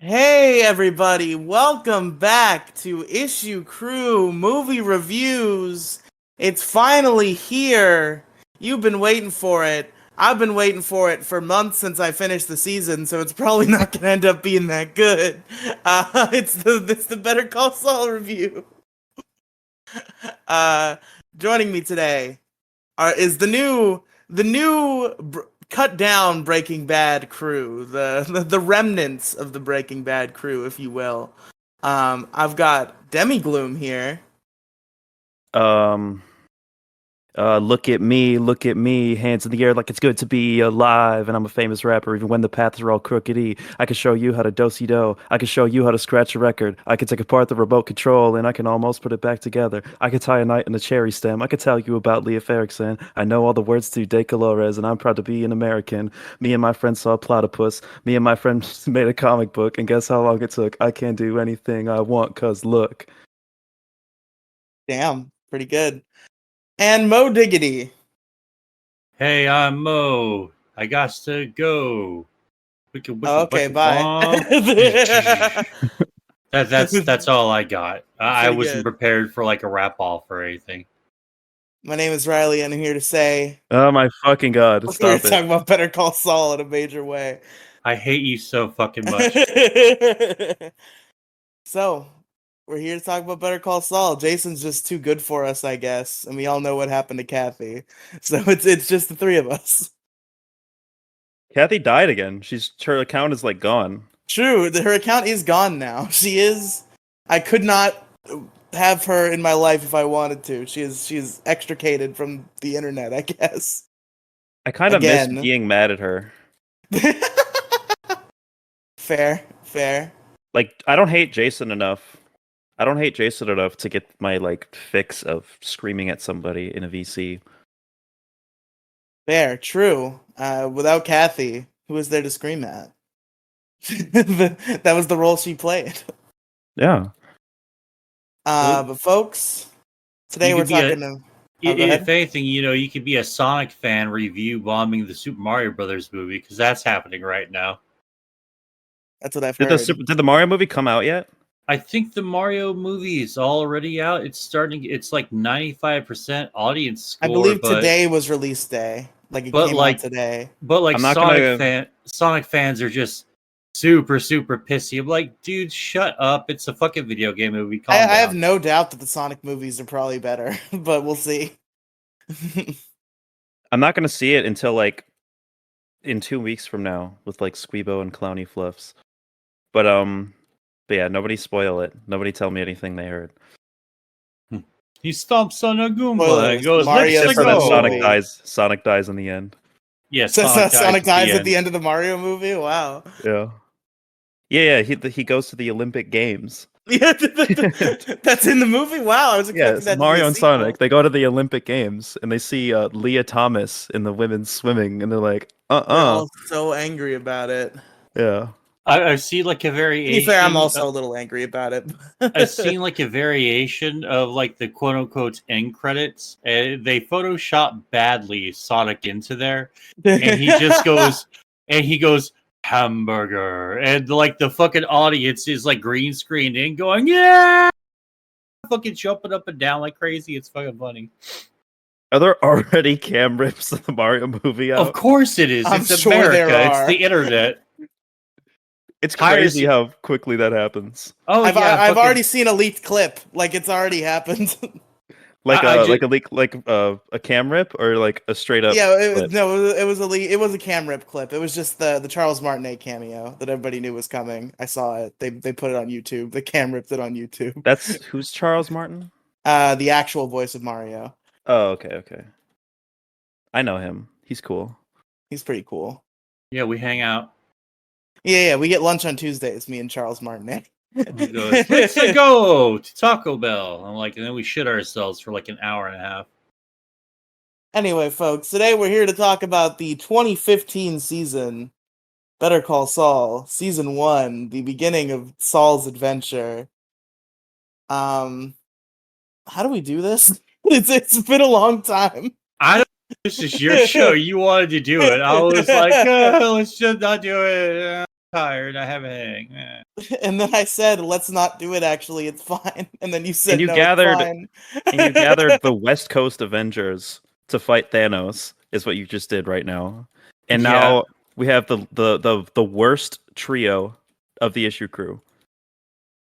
Hey everybody, welcome back to Issue Crew Movie Reviews. It's finally here. You've been waiting for it. I've been waiting for it for months since I finished the season, so it's probably not going to end up being that good. It's the Better Call Saul review. Uh, Joining me today is the new cut down Breaking Bad crew, the remnants of the Breaking Bad crew, if you will. I've got Demigloom here. Look at me, hands in the air like it's good to be alive, and I'm a famous rapper even when the paths are all crookedy. I can show you how to do-si-do, I can show you how to scratch a record, I can take apart the remote control and I can almost put it back together. I can tie a knot in a cherry stem, I can tell you about Leah Ferrickson. I know all the words to De Colores and I'm proud to be an American. Me and my friend saw a platypus, me and my friend made a comic book, and guess how long it took? I can't do anything I want, cause look. Damn, pretty good. And Moediggity. Hey, I'm Mo. I got to go. Wicka, wicka, Okay, wicka, bye. That's all I got. I Pretty wasn't good. prepared for like a rap off or anything. My name is Riely, and I'm here to say Oh my fucking god, we're stop talking it. about Better Call Saul in a major way. I hate you so fucking much. So, we're here to talk about Better Call Saul. Jason's just too good for us, I guess, and we all know what happened to Kathy. So it's just the three of us. Kathy died again. Her account is like gone. True, her account is gone now. She is. I could not have her in my life if I wanted to. She's extricated from the internet, I guess. I kind of miss Again. being mad at her. Fair. Like, I don't hate Jason enough. I don't hate Jason enough to get my like fix of screaming at somebody in a VC. Fair, true. Without Kathy, who was there to scream at? That was the role she played. Yeah. But folks, today You we're could be talking to. Oh, go ahead. If anything, you could be a Sonic fan review bombing the Super Mario Brothers movie because that's happening right now. That's what I've Did heard. the Mario movie come out yet? I think the Mario movie is already out. It's starting. It's like 95% audience score. I believe today was release day. Like it came out today. But like I'm not Sonic fans are just super pissy. I'm like, dude, shut up! It's a fucking video game movie. Calm I down. have no doubt that the Sonic movies are probably better, but we'll see. I'm not gonna see it until like in 2 weeks from now with like Squeebo and Clowny Fluffs. But yeah, nobody spoil it. Nobody tell me anything they heard. He stomps on a Goomba Spoilers, and goes, Mario "Let's Except for that go." Sonic dies in the end. Yes, So Sonic, Sonic dies at end. the end of the Mario movie? Wow. Yeah. He goes to the Olympic Games. Yeah, that's in the movie? Wow, I was expecting that to be Mario a and sequel. Sonic. They go to the Olympic Games and they see Leah Thomas in the women's swimming, and they're like, They're all so angry about it. Yeah. I see like a variation. To be fair, I'm also a little angry about it. I've seen like a variation of like the quote unquote end credits. They Photoshop badly Sonic into there, and he just goes hamburger, and like the fucking audience is like green screened and going yeah, fucking jumping up and down like crazy. It's fucking funny. Are there already cam rips of the Mario movie out? Of course it is. I'm It's sure America. there It's are. the internet. It's crazy how quickly that happens. Oh I've yeah, already seen a leaked clip. Like it's already happened. Like a cam rip or like a straight up. Yeah, clip? it was a leak. It was a cam rip clip. It was just the Charles Martinet cameo that everybody knew was coming. I saw it. They put it on YouTube. The cam ripped it on YouTube. That's who's Charles Martin? The actual voice of Mario. Oh, okay. I know him. He's cool. He's pretty cool. Yeah, we hang out. Yeah, we get lunch on Tuesdays, me and Charles Martinet. He goes, let's go to Taco Bell. I'm like, and then we shit ourselves for like an hour and a half. Anyway, folks, today we're here to talk about the 2015 season, Better Call Saul, Season 1, the beginning of Saul's adventure. How do we do this? It's been a long time. This is your show. You wanted to do it. I was like, let's just not do it. tired. I have a headache. And then I said, let's not do it, actually, it's fine. And then you said, And you no, gathered- it's fine. And you gathered the West Coast Avengers to fight Thanos, is what you just did right now. And now we have the worst trio of the issue crew.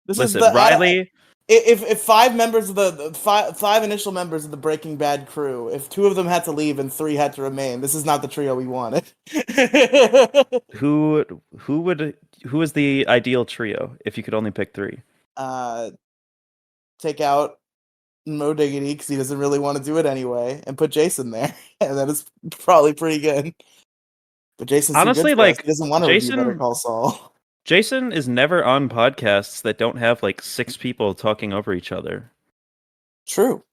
This Listen, is the Riely. If five members of the five initial members of the Breaking Bad crew, if two of them had to leave and three had to remain, this is not the trio we wanted. Who is the ideal trio if you could only pick three? Take out Moediggity because he doesn't really want to do it anyway, and put Jason there, and that is probably pretty good. But Jason's Honestly, too good for us. like, He doesn't want to Jason- review Better Call Saul. Jason is never on podcasts that don't have like 6 people talking over each other. True,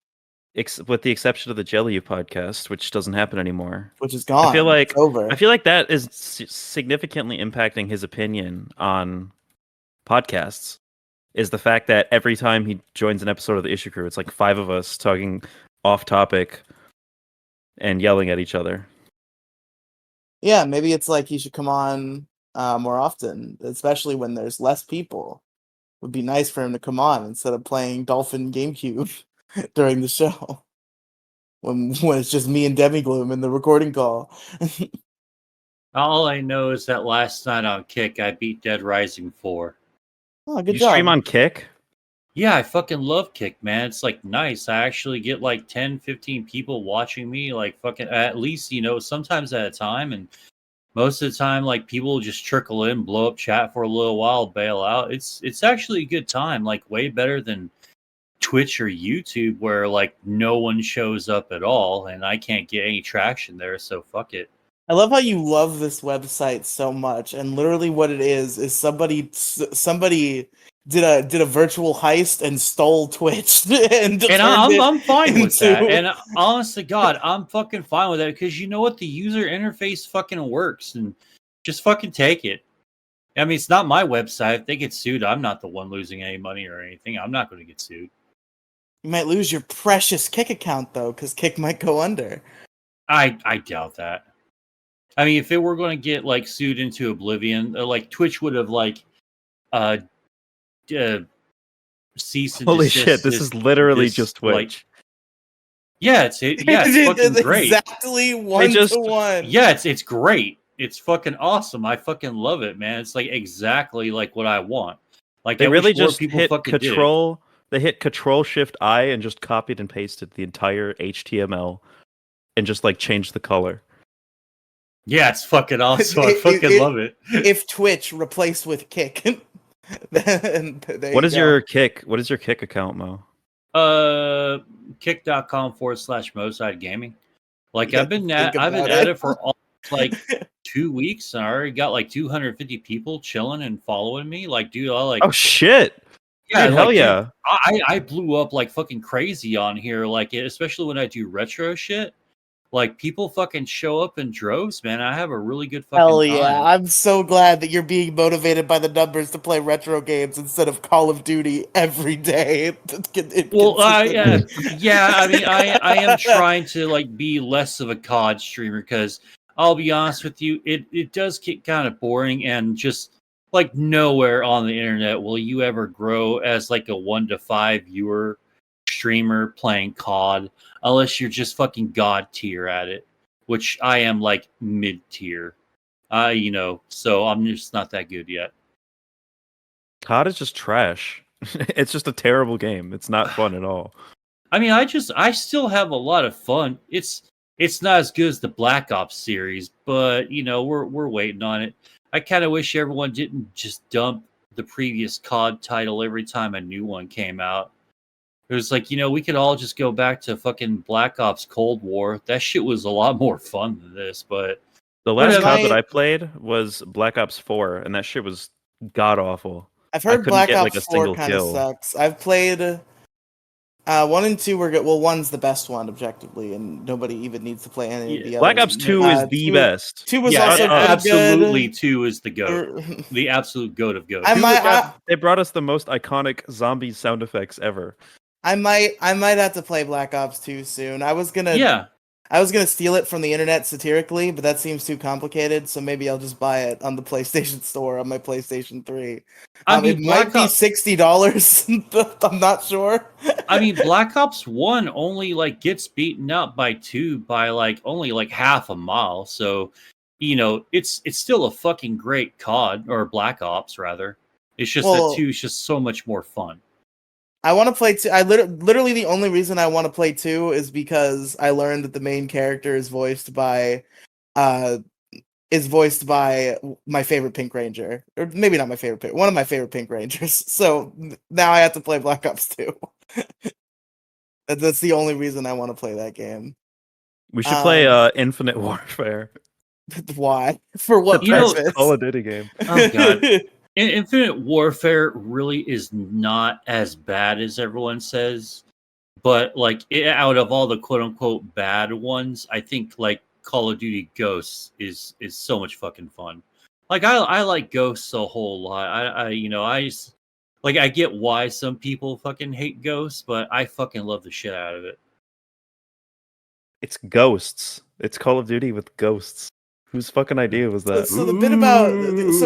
With the exception of the Jelly podcast, which doesn't happen anymore. which is gone. I feel like It's over. I feel like that is significantly impacting his opinion on podcasts. Is the fact that every time he joins an episode of the Issue Crew, it's like 5 of us talking off topic and yelling at each other. Yeah, maybe it's like he should come on more often, especially when there's less people. Would be nice for him to come on instead of playing Dolphin GameCube during the show. When it's just me and Demigloom in the recording call. All I know is that last night on Kick, I beat Dead Rising 4. Oh, good You job. stream on Kick? Yeah, I fucking love Kick, man. It's like nice. I actually get like 10, 15 people watching me, like fucking at least, sometimes at a time. And most of the time, like people just trickle in, blow up chat for a little while, bail out. It's actually a good time, like way better than Twitch or YouTube where like no one shows up at all and I can't get any traction there, so fuck it. I love how you love this website so much, and literally what it is somebody did a virtual heist and stole Twitch, and I'm fine with that. into- And honest to God, I'm fucking fine with that because you know what, the user interface fucking works, and just fucking take it. I mean, it's not my website. If they get sued, I'm not the one losing any money or anything. I'm not going to get sued. You might lose your precious Kick account though, because Kick might go under. I doubt that. I mean, if it were going to get like sued into oblivion, like Twitch would have like cease and Holy desist shit, this is literally this, just like- Twitch. Yeah, it's fucking great. Exactly one just- to one. Yeah, it's great. It's fucking awesome. I fucking love it, man. It's like exactly like what I want. Like They I really wish more just people hit fucking did it. Control. They hit Control Shift I and just copied and pasted the entire HTML and just like changed the color. Yeah, it's fucking awesome. I fucking love it. If Twitch replaced with Kick, then there What you is go. your Kick? What is your Kick account, Mo? Kick.com/Moside Gaming. Like You I've been have to think at about it it. for like 2 weeks, and I already got like 250 people chilling and following me. Like, dude, I like Oh shit! yeah, Dude, like, hell yeah! I blew up like fucking crazy on here, like especially when I do retro shit. Like people fucking show up in droves, man. I have a really good fucking Hell time. yeah! I'm so glad that you're being motivated by the numbers to play retro games instead of Call of Duty every day. Well, yeah. I mean, I am trying to like be less of a COD streamer because I'll be honest with you, it does get kind of boring and just like nowhere on the internet will you ever grow as like a 1 to 5 viewer streamer playing COD unless you're just fucking god tier at it, which I am like mid tier. So I'm just not that good yet. COD is just trash. It's just a terrible game. It's not fun at all. I mean, I still have a lot of fun. It's not as good as the Black Ops series, but we're waiting on it. I kind of wish everyone didn't just dump the previous COD title every time a new one came out. It was like, we could all just go back to fucking Black Ops Cold War. That shit was a lot more fun than this, but The last Whatever. COD that I played was Black Ops 4, and that shit was god awful. I've I heard couldn't Black get, Ops like, a 4 single kind of kill. sucks. I've played 1 and 2 were good. Well, 1's the best one objectively, and nobody even needs to play any of the Black others. Ops 2 is the best. 2 was yeah, also pretty absolutely good. 2 is the goat. The absolute goat of goats. They brought us the most iconic zombie sound effects ever. I might have to play Black Ops 2 soon. I was gonna. Yeah. I was gonna steal it from the internet satirically, but that seems too complicated. So maybe I'll just buy it on the PlayStation Store on my PlayStation 3. I It mean, might be $60. I'm not sure. I mean, Black Ops 1 only like gets beaten up by 2 by like only like half a mile. So, it's still a fucking great COD or Black Ops rather. It's just that Well, 2 is just so much more fun. I want to play 2. I literally the only reason I want to play 2 is because I learned that the main character is voiced by my favorite Pink Ranger, or maybe not my favorite, one of my favorite Pink Rangers. So now I have to play Black Ops 2. That's the only reason I want to play that game. We should play Infinite Warfare. Why? For what You know, purpose? Call of Duty game. Oh god. Infinite Warfare really is not as bad as everyone says, but like out of all the quote unquote bad ones, I think like Call of Duty Ghosts is so much fucking fun. Like I like Ghosts a whole lot. I get why some people fucking hate Ghosts, but I fucking love the shit out of it. It's ghosts. It's Call of Duty with ghosts. Whose fucking idea was that? So the bit about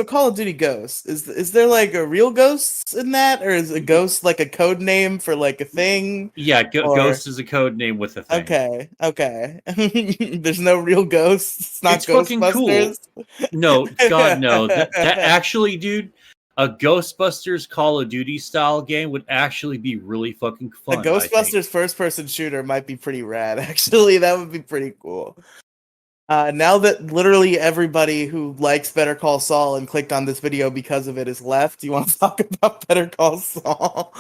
Call of Duty Ghosts is there like a real ghosts in that, or is a ghost like a code name for like a thing? Yeah, Or- Ghost is a code name with a thing. Okay. There's no real ghosts. It's not It's fucking cool. Ghostbusters. No, God, no. That actually, dude, a Ghostbusters Call of Duty style game would actually be really fucking fun. A Ghostbusters first-person shooter might be pretty rad. Actually, that would be pretty cool. Now that literally everybody who likes Better Call Saul and clicked on this video because of it is left, do you want to talk about Better Call Saul?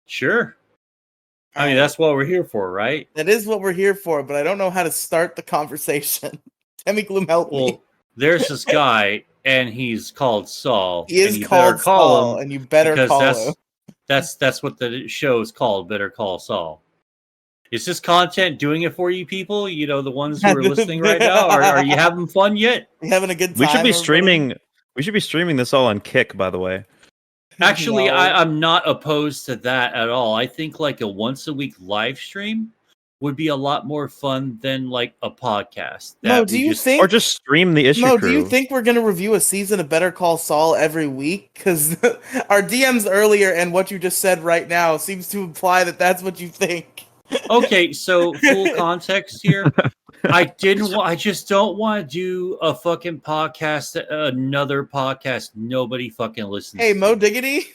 Sure. I mean, that's what we're here for, right? That is what we're here for, but I don't know how to start the conversation. Demigloom, help me. Well, there's this guy, and he's called Saul. He is and you called better call Saul, him and you better because call him. that's what the show is called, Better Call Saul. Is this content doing it for you people? The ones who are listening right now? Are you having fun yet? You having a good time? We should be everybody? streaming. We should be streaming this all on Kick, by the way. Actually, No. I'm not opposed to that at all. I think like a once a week live stream would be a lot more fun than like a podcast. Mo, do you think? Or just stream the issue Mo, crew. do you think we're gonna review a season of Better Call Saul every week? Because our DMs earlier and what you just said right now seems to imply that that's what you think. Okay, so full context here. I just don't want to do a fucking podcast, another podcast nobody fucking listens Hey, to. Moediggity,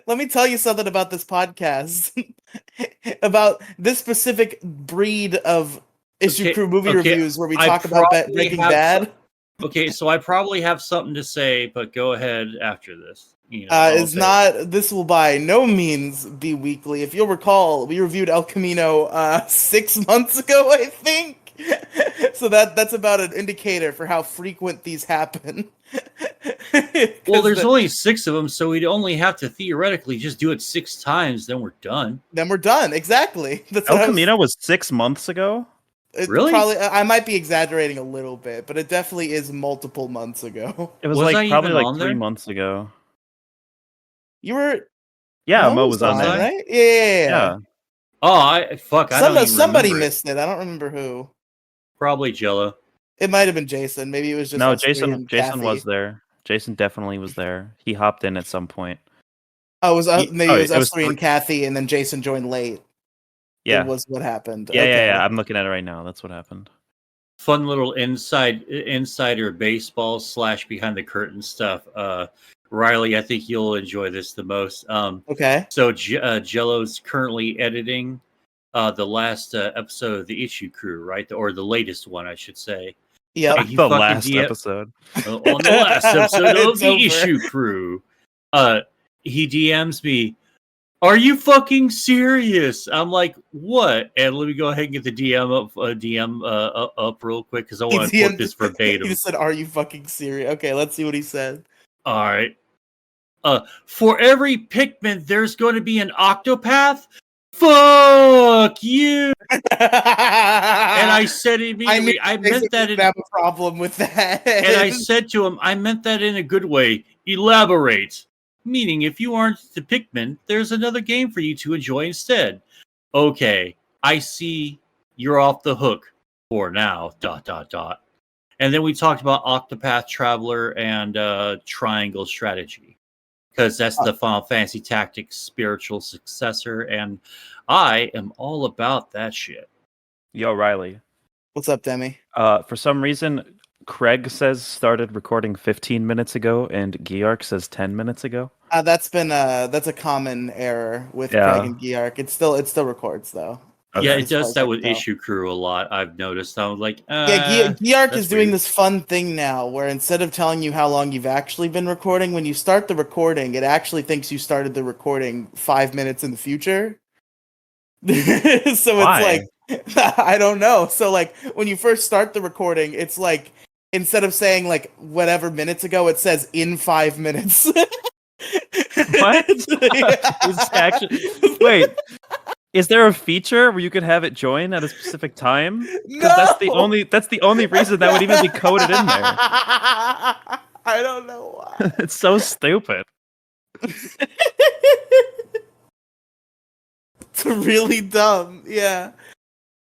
let me tell you something about this podcast. About this specific breed of issue crew movie reviews where we talk about Breaking Bad. Okay, so I probably have something to say, but go ahead after this. This will by no means be weekly. If you'll recall, we reviewed El Camino 6 months ago, I think. So that's about an indicator for how frequent these happen. Well, there's only 6 of them, so we'd only have to theoretically just do it 6 times, then we're done. Then we're done, exactly. That's El Camino was 6 months ago? Really? Probably, I might be exaggerating a little bit, but it definitely is multiple months ago. It was I like probably even like on 3 there? months ago. You were... Yeah, Mo was on there. right? Yeah. Oh, I don't even Somebody remember it. missed it. I don't remember who. Probably Jello. It might have been Jason. Maybe it was just No, us three and Jason Kathy. was there. Jason definitely was there. He hopped in at some point. Oh, it was maybe it was it us was three and Kathy, and then Jason joined late. Yeah. It was what happened. Yeah, Okay. yeah. I'm looking at it right now. That's what happened. Fun little insider baseball / behind the curtain stuff. Riely, I think you'll enjoy this the most. Okay. So Jello's currently editing the last episode of the Issue Crew, right? Or the latest one, I should say. Yeah. And he The fucking last episode. on the last episode of It's the over. Issue Crew. He DMs me, "Are you fucking serious?" I'm like, "What?" And let me go ahead and get the DM up real quick because I want to quote this verbatim. He said, "Are you fucking serious?" Okay, let's see what he said. All right. For every Pikmin, there's going to be an Octopath. Fuck you! And I said immediately, I meant that in, have a problem with that. and I said to him, I meant that in a good way. Elaborate. Meaning, if you aren't the Pikmin, there's another game for you to enjoy instead. Okay, I see you're off the hook for now. ... And then we talked about Octopath Traveler and Triangle Strategy, because that's the Final Fantasy Tactics spiritual successor, and I am all about that shit. Yo, Riley. What's up, Demi? For some reason, Craig says started recording 15 minutes ago, and Geark says 10 minutes ago. That's a common error with Craig and Geark. It still records though. Okay. Yeah, it does that with Issue Crew a lot. I've noticed. I was like, Geark is doing this fun thing now, where instead of telling you how long you've actually been recording, when you start the recording, it actually thinks you started the recording 5 minutes in the future. So Why? It's like, I don't know. So like when you first start the recording, it's like instead of saying like whatever minutes ago, it says in 5 minutes. What? It's actually wait. Is there a feature where you could have it join at a specific time? Because that's the only reason that would even be coded in there. I don't know why. It's so stupid. It's really dumb. Yeah.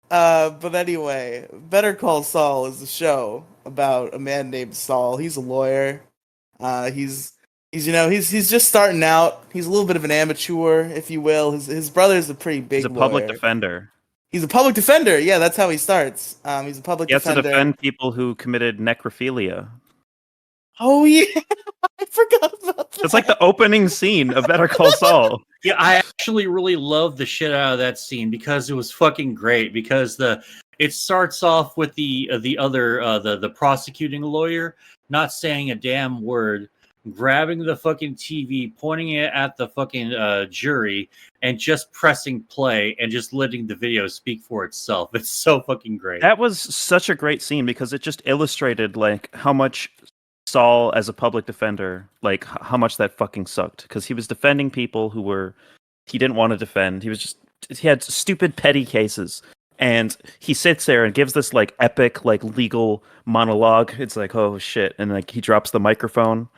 But anyway, Better Call Saul is a show about a man named Saul. He's a lawyer. He's just starting out. He's a little bit of an amateur, if you will. His brother's a pretty big lawyer. He's a public defender. He's a public defender. Yeah, that's how he starts. He's a public defender. He has to defend people who committed necrophilia. Oh yeah, I forgot about that. It's like the opening scene of Better Call Saul. Yeah, I actually really love the shit out of that scene because it was fucking great. Because it starts off with the prosecuting lawyer not saying a damn word, grabbing the fucking TV, pointing it at the fucking jury, and just pressing play and just letting the video speak for itself. It's so fucking great. That was such a great scene because it just illustrated like how much Saul as a public defender, like how much that fucking sucked, because he was defending people who he didn't want to defend. He had stupid petty cases, and he sits there and gives this like epic like legal monologue. It's like, oh shit, and like he drops the microphone,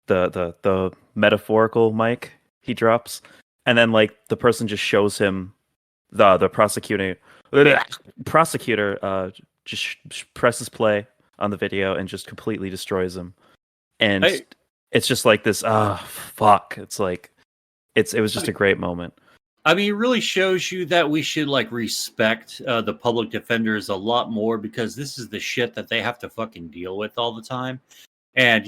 the metaphorical mic he drops, and then like the person just shows him the prosecutor just presses play on the video and just completely destroys him. And it's just like this, fuck. It's like, it was just a great moment. I mean, it really shows you that we should like respect the public defenders a lot more, because this is the shit that they have to fucking deal with all the time. And,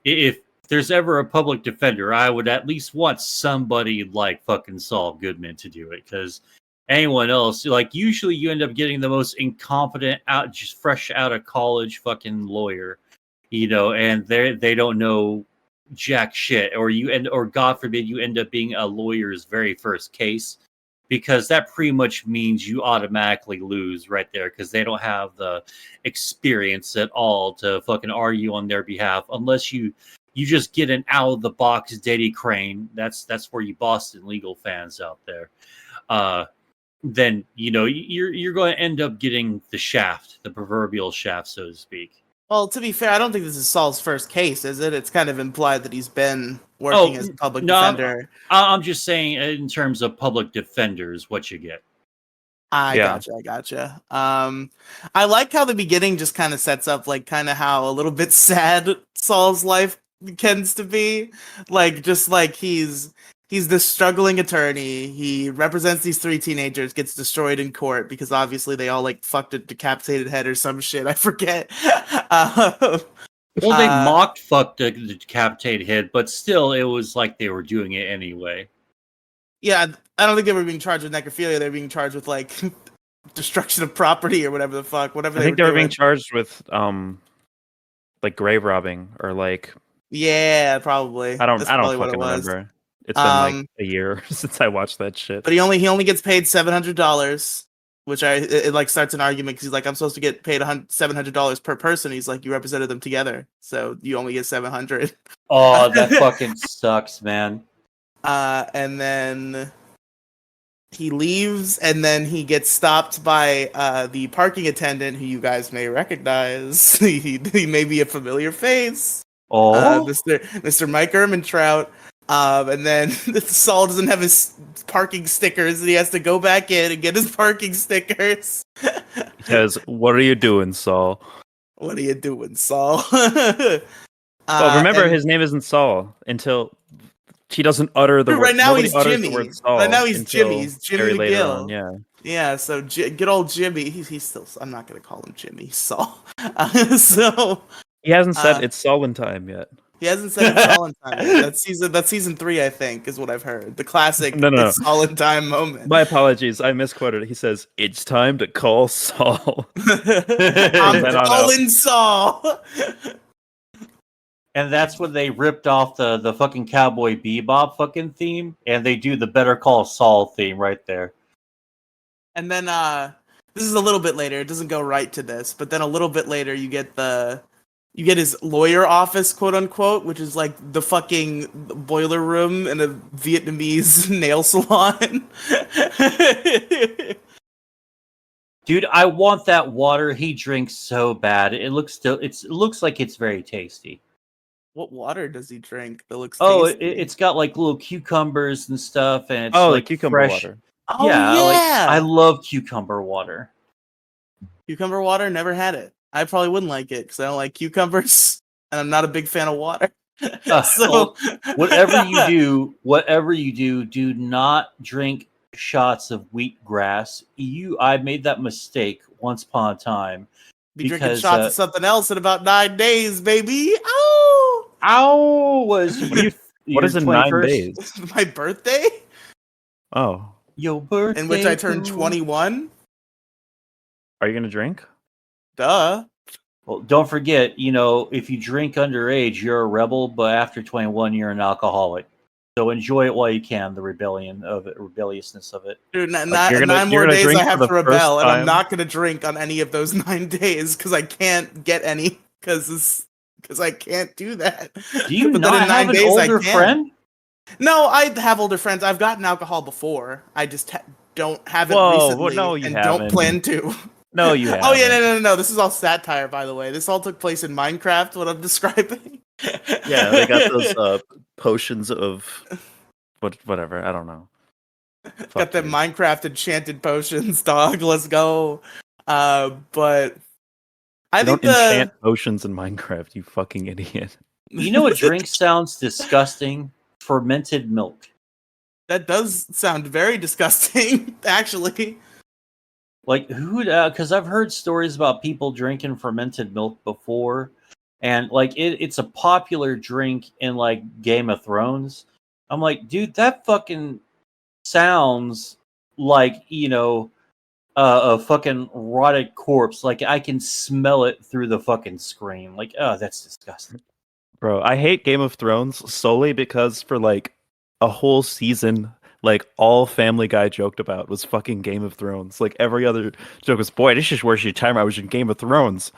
if there's ever a public defender, I would at least want somebody like fucking Saul Goodman to do it, because anyone else, like, usually you end up getting the most incompetent, just fresh out of college fucking lawyer, and they don't know jack shit, or God forbid you end up being a lawyer's very first case, because that pretty much means you automatically lose right there, because they don't have the experience at all to fucking argue on their behalf, unless you just get an out of the box Diddy Crane. That's for you Boston legal fans out there. Then you're going to end up getting the proverbial shaft, so to speak. Well, to be fair, I don't think this is Saul's first case, is it? It's kind of implied that he's been working as a public defender. I'm just saying, in terms of public defenders, what you get. I gotcha. I like how the beginning just kind of sets up like kind of how a little bit sad Saul's life tends to be. Like, just like he's this struggling attorney. He represents these 3 teenagers, gets destroyed in court because obviously they all like fucked a decapitated head or some shit. I forget. They mocked fucked the decapitated head, but still it was like they were doing it anyway. Yeah, I don't think they were being charged with necrophilia. They were being charged with like destruction of property or whatever the fuck. I think they were being charged with like grave robbing or like. Yeah, probably. I don't fucking remember. It's been like a year since I watched that shit. But he only gets paid $700, which it like starts an argument because he's like, I'm supposed to get paid $700 per person. He's like, you represented them together, so you only get $700. Oh, that fucking sucks, man. And then he leaves, and then he gets stopped by the parking attendant, who you guys may recognize. he may be a familiar face. Oh, Mr. Mike Ehrmantraut. And then Saul doesn't have his parking stickers, and he has to go back in and get his parking stickers. He says, "What are you doing, Saul?" What are you doing, Saul? Well, remember, And his name isn't Saul until she doesn't utter the word. right now Nobody he's utters the Jimmy. word Saul Right now he's until Jimmy. He's Jimmy very later McGill. on. Yeah, Yeah, so good old Jimmy. He's still. I'm not gonna call him Jimmy. Saul. So he hasn't said Uh, it's Saul in time yet. he hasn't said it's all in time yet. That's season 3, I think, is what I've heard. The classic No. "it's all in time" moment. My apologies, I misquoted it. He says, "It's time to call Saul." I'm then on out. calling Saul. And that's when they ripped off the fucking Cowboy Bebop fucking theme, and they do the Better Call Saul theme right there. And then this is a little bit later. It doesn't go right to this, but then a little bit later you get his lawyer office, quote unquote, which is like the fucking boiler room in a Vietnamese nail salon. Dude, I want that water he drinks so bad. It looks like it's very tasty. What water does he drink that looks Oh, tasty? it's got like little cucumbers and stuff, and it's Oh, like the cucumber fresh. water. Oh, Yeah, like yeah. I love cucumber water. Cucumber water, never had it. I probably wouldn't like it because I don't like cucumbers, and I'm not a big fan of water. So whatever you do not drink shots of wheatgrass. I made that mistake once upon a time. be drinking because, shots of something else in about 9 days, baby. Oh, was What is in 9 days? my birthday, Oh, Your birthday, in which I turned too. 21. are you gonna drink? Duh. Well, don't forget, if you drink underage, you're a rebel, but after 21, you're an alcoholic. So enjoy it while you can, the rebelliousness of it. Dude, You're gonna- 9 you're more gonna days drink I have for to the first rebel, and I'm time? not gonna drink on any of those 9 days because I can't get any because I can't do that. Do you But then not in 9 have an days I older can. friend? No, I have older friends. I've gotten alcohol before. I just don't have it Whoa, recently, no, you and haven't. don't plan to. No, you haven't. Oh yeah, no. This is all satire, by the way. This all took place in Minecraft. What I'm describing. Yeah, they got those potions of whatever. I don't know. Got Fuck them you. Minecraft enchanted potions, dog. Let's go. But I You think don't enchant potions in Minecraft, you fucking idiot. You know what drink sounds disgusting? Fermented milk. that does sound very disgusting, actually. Like because I've heard stories about people drinking fermented milk before, and like it's a popular drink in like Game of Thrones. I'm like, dude, that fucking sounds like a fucking rotted corpse. Like I can smell it through the fucking screen. Like, oh, that's disgusting. Bro, I hate Game of Thrones solely because for like a whole season, like all Family Guy joked about was fucking Game of Thrones. Like every other joke was, boy, this is where your time I was in Game of Thrones.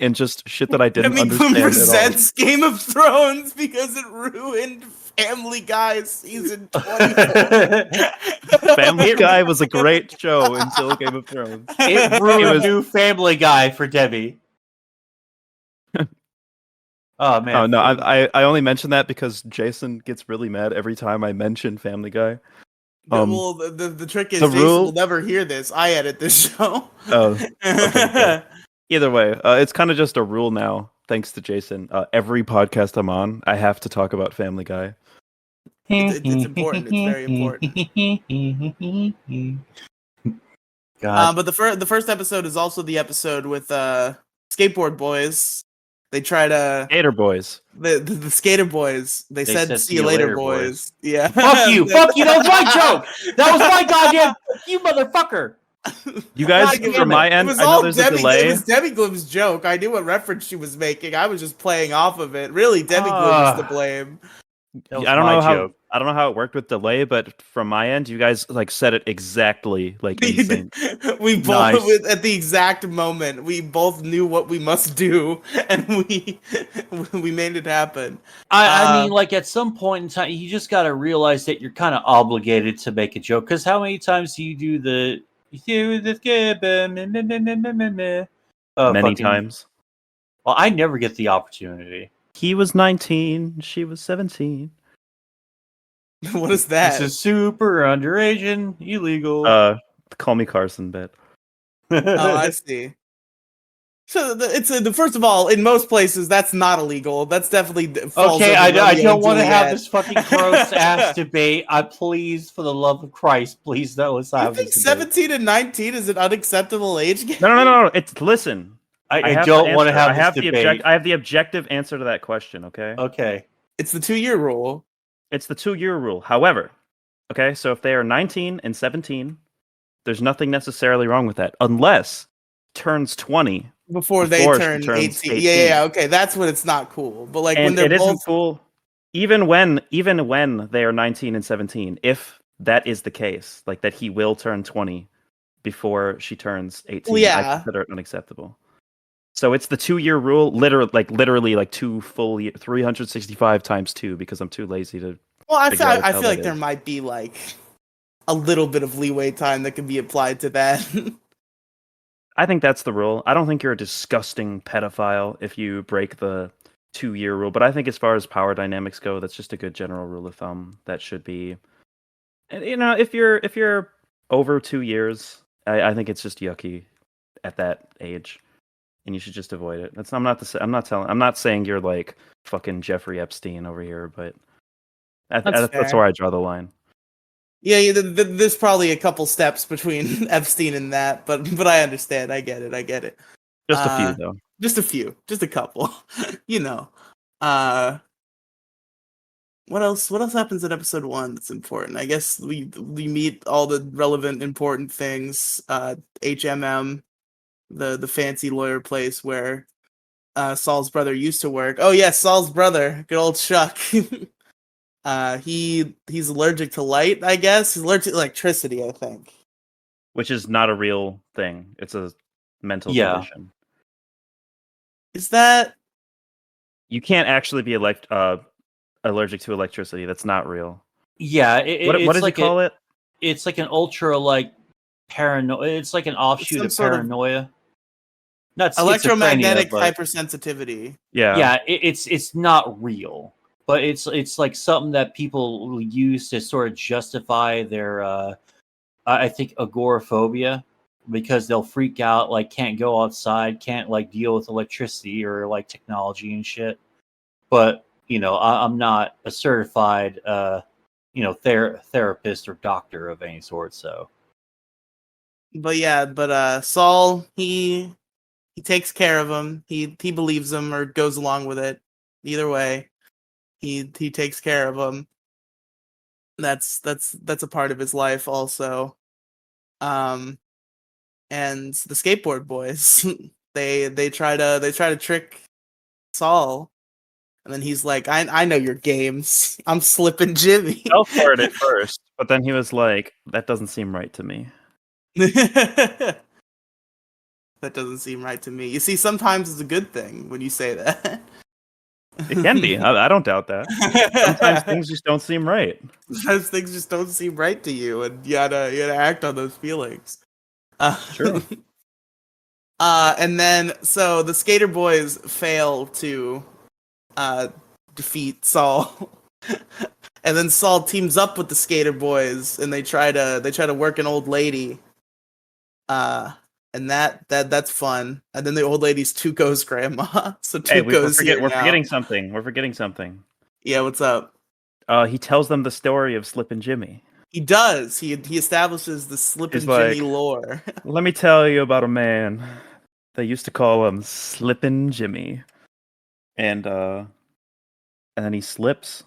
And just shit that I didn't Demigloom understand at all. presents Game of Thrones because it ruined Family Guy season 24. Family Guy was a great show until Game of Thrones. It ruined was- new Family Guy for Debbie. Oh man! Oh no, I only mention that because Jason gets really mad every time I mention Family Guy. Well, the trick is the Jason rule- will never hear this. I edit this show. Oh, okay. Either way, it's kind of just a rule now, thanks to Jason. Every podcast I'm on, I have to talk about Family Guy. It's important. It's very important. God. But the first episode is also the episode with skateboard boys. They try to Gator Boys. the skater boys. They said see you later, boys. Yeah. Fuck you! Fuck you! That was my joke. That was my goddamn. You motherfucker! You guys, God from damn my it. It end, was I know all there's a Debbie. delay. It was Demigloom's joke. I knew what reference she was making. I was just playing off of it. Really, Demigloom is to blame. That was I don't my know joke. I don't know how it worked with delay, but from my end, you guys like said it exactly like in sync. We both Nice. at the exact moment we both knew what we must do, and we made it happen. I mean, like at some point in time, you just got to realize that you're kind of obligated to make a joke. Because how many times do you do the? Many times. Well, I never get the opportunity. He was 19, she was 17. What is This that? is super underage and illegal. Call me Carson bit. Oh, I see. So it's first of all, in most places that's not illegal. That's definitely falls Okay, under I Romeo don't and want to have Juliet. this fucking gross ass debate. I please, for the love of Christ, please don't let's You have think this debate. 17 and 19 is an unacceptable age gap? No. It's listen. I have don't the want to answer. have I this have debate. I have the objective answer to that question. Okay. Okay. It's the 2-year rule. It's the 2-year rule. However, okay, so if they are 19 and 17, there's nothing necessarily wrong with that, unless turns 20 Before they before she turn turns 18. 18. Yeah, okay, that's when it's not cool. But like when And they're it both isn't cool, even when they are 19 and 17. If that is the case, like that he will turn 20 before she turns 18, I yeah. consider it unacceptable. So it's the 2-year rule, literally like 2 full 365 times 2, because I'm too lazy to Well, figure out what the I hell feel that like there is. might be like a little bit of leeway time that can be applied to that. I think that's the rule. I don't think you're a disgusting pedophile if you break the 2-year rule, but I think as far as power dynamics go, that's just a good general rule of thumb. That should be, and, if you're over 2 years, I think it's just yucky at that age, and you should just avoid it. I'm not saying you're like fucking Jeffrey Epstein over here, but That's that's fair. where I draw the line. Yeah, there's probably a couple steps between Epstein and that, but I understand. I get it. Just a few though. Just a few, just a couple. you know. Uh, what else? What else happens in episode 1 that's important? I guess we meet all the relevant important things. HMM, the fancy lawyer place where Saul's brother used to work. Oh yes, Saul's brother, good old Chuck. He's allergic to light, I guess. He's allergic to electricity, I think. Which is not a real thing. It's a mental Yeah. condition. Is that You can't actually be allergic to electricity. That's not real. Yeah, What it's did you like call it? it's like an ultra like paranoia. It's like an offshoot some of sort of paranoia. Not schizophrenia, electromagnetic but hypersensitivity? Yeah. it's not real, but it's like something that people will use to sort of justify their I think agoraphobia, because they'll freak out, like can't go outside, can't like deal with electricity or like technology and shit. But I'm not a certified therapist or doctor of any sort, so But yeah, Saul, he takes care of him. He believes him or goes along with it. Either way, he takes care of him. That's a part of his life also. Um, and the skateboard boys, they try to trick Saul, and then he's like, I know your games. I'm slipping Jimmy. Fell for it at first, but then he was like, "That doesn't seem right to me." That doesn't seem right to me. You see, sometimes it's a good thing when you say that. It can be. I don't doubt that. Sometimes things just don't seem right. Sometimes things just don't seem right to you, and you gotta act on those feelings. True. And then so the Skater Boys fail to defeat Saul, and then Saul teams up with the Skater Boys, and they try to work an old lady. And that's fun. And then the old lady's Tuco's grandma. So Hey, Tuco's here we're now. forgetting something. We're forgetting something. Yeah, what's up? He tells them the story of Slippin' Jimmy. He does. He establishes the Slippin' He's Jimmy like, lore. "Let me tell you about a man. They used to call him Slippin' Jimmy." And then he slips.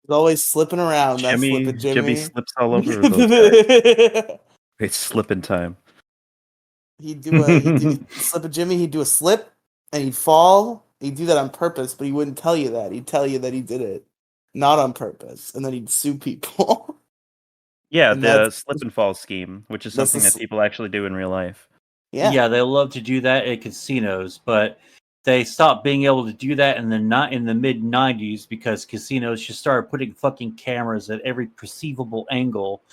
He's always slipping around. That Slippin' Jimmy Jimmy. slips all over those guys. It's slipping time. he'd Slippin' Jimmy. He'd do a slip and he'd fall. He'd do that on purpose, but he wouldn't tell you that. He'd tell you that he did it not on purpose, and then he'd sue people. Yeah, And the slip and fall scheme, which is that's something the that people actually do in real life. Yeah. they love to do that at casinos, but they stopped being able to do that in the mid '90s because casinos just started putting fucking cameras at every perceivable angle,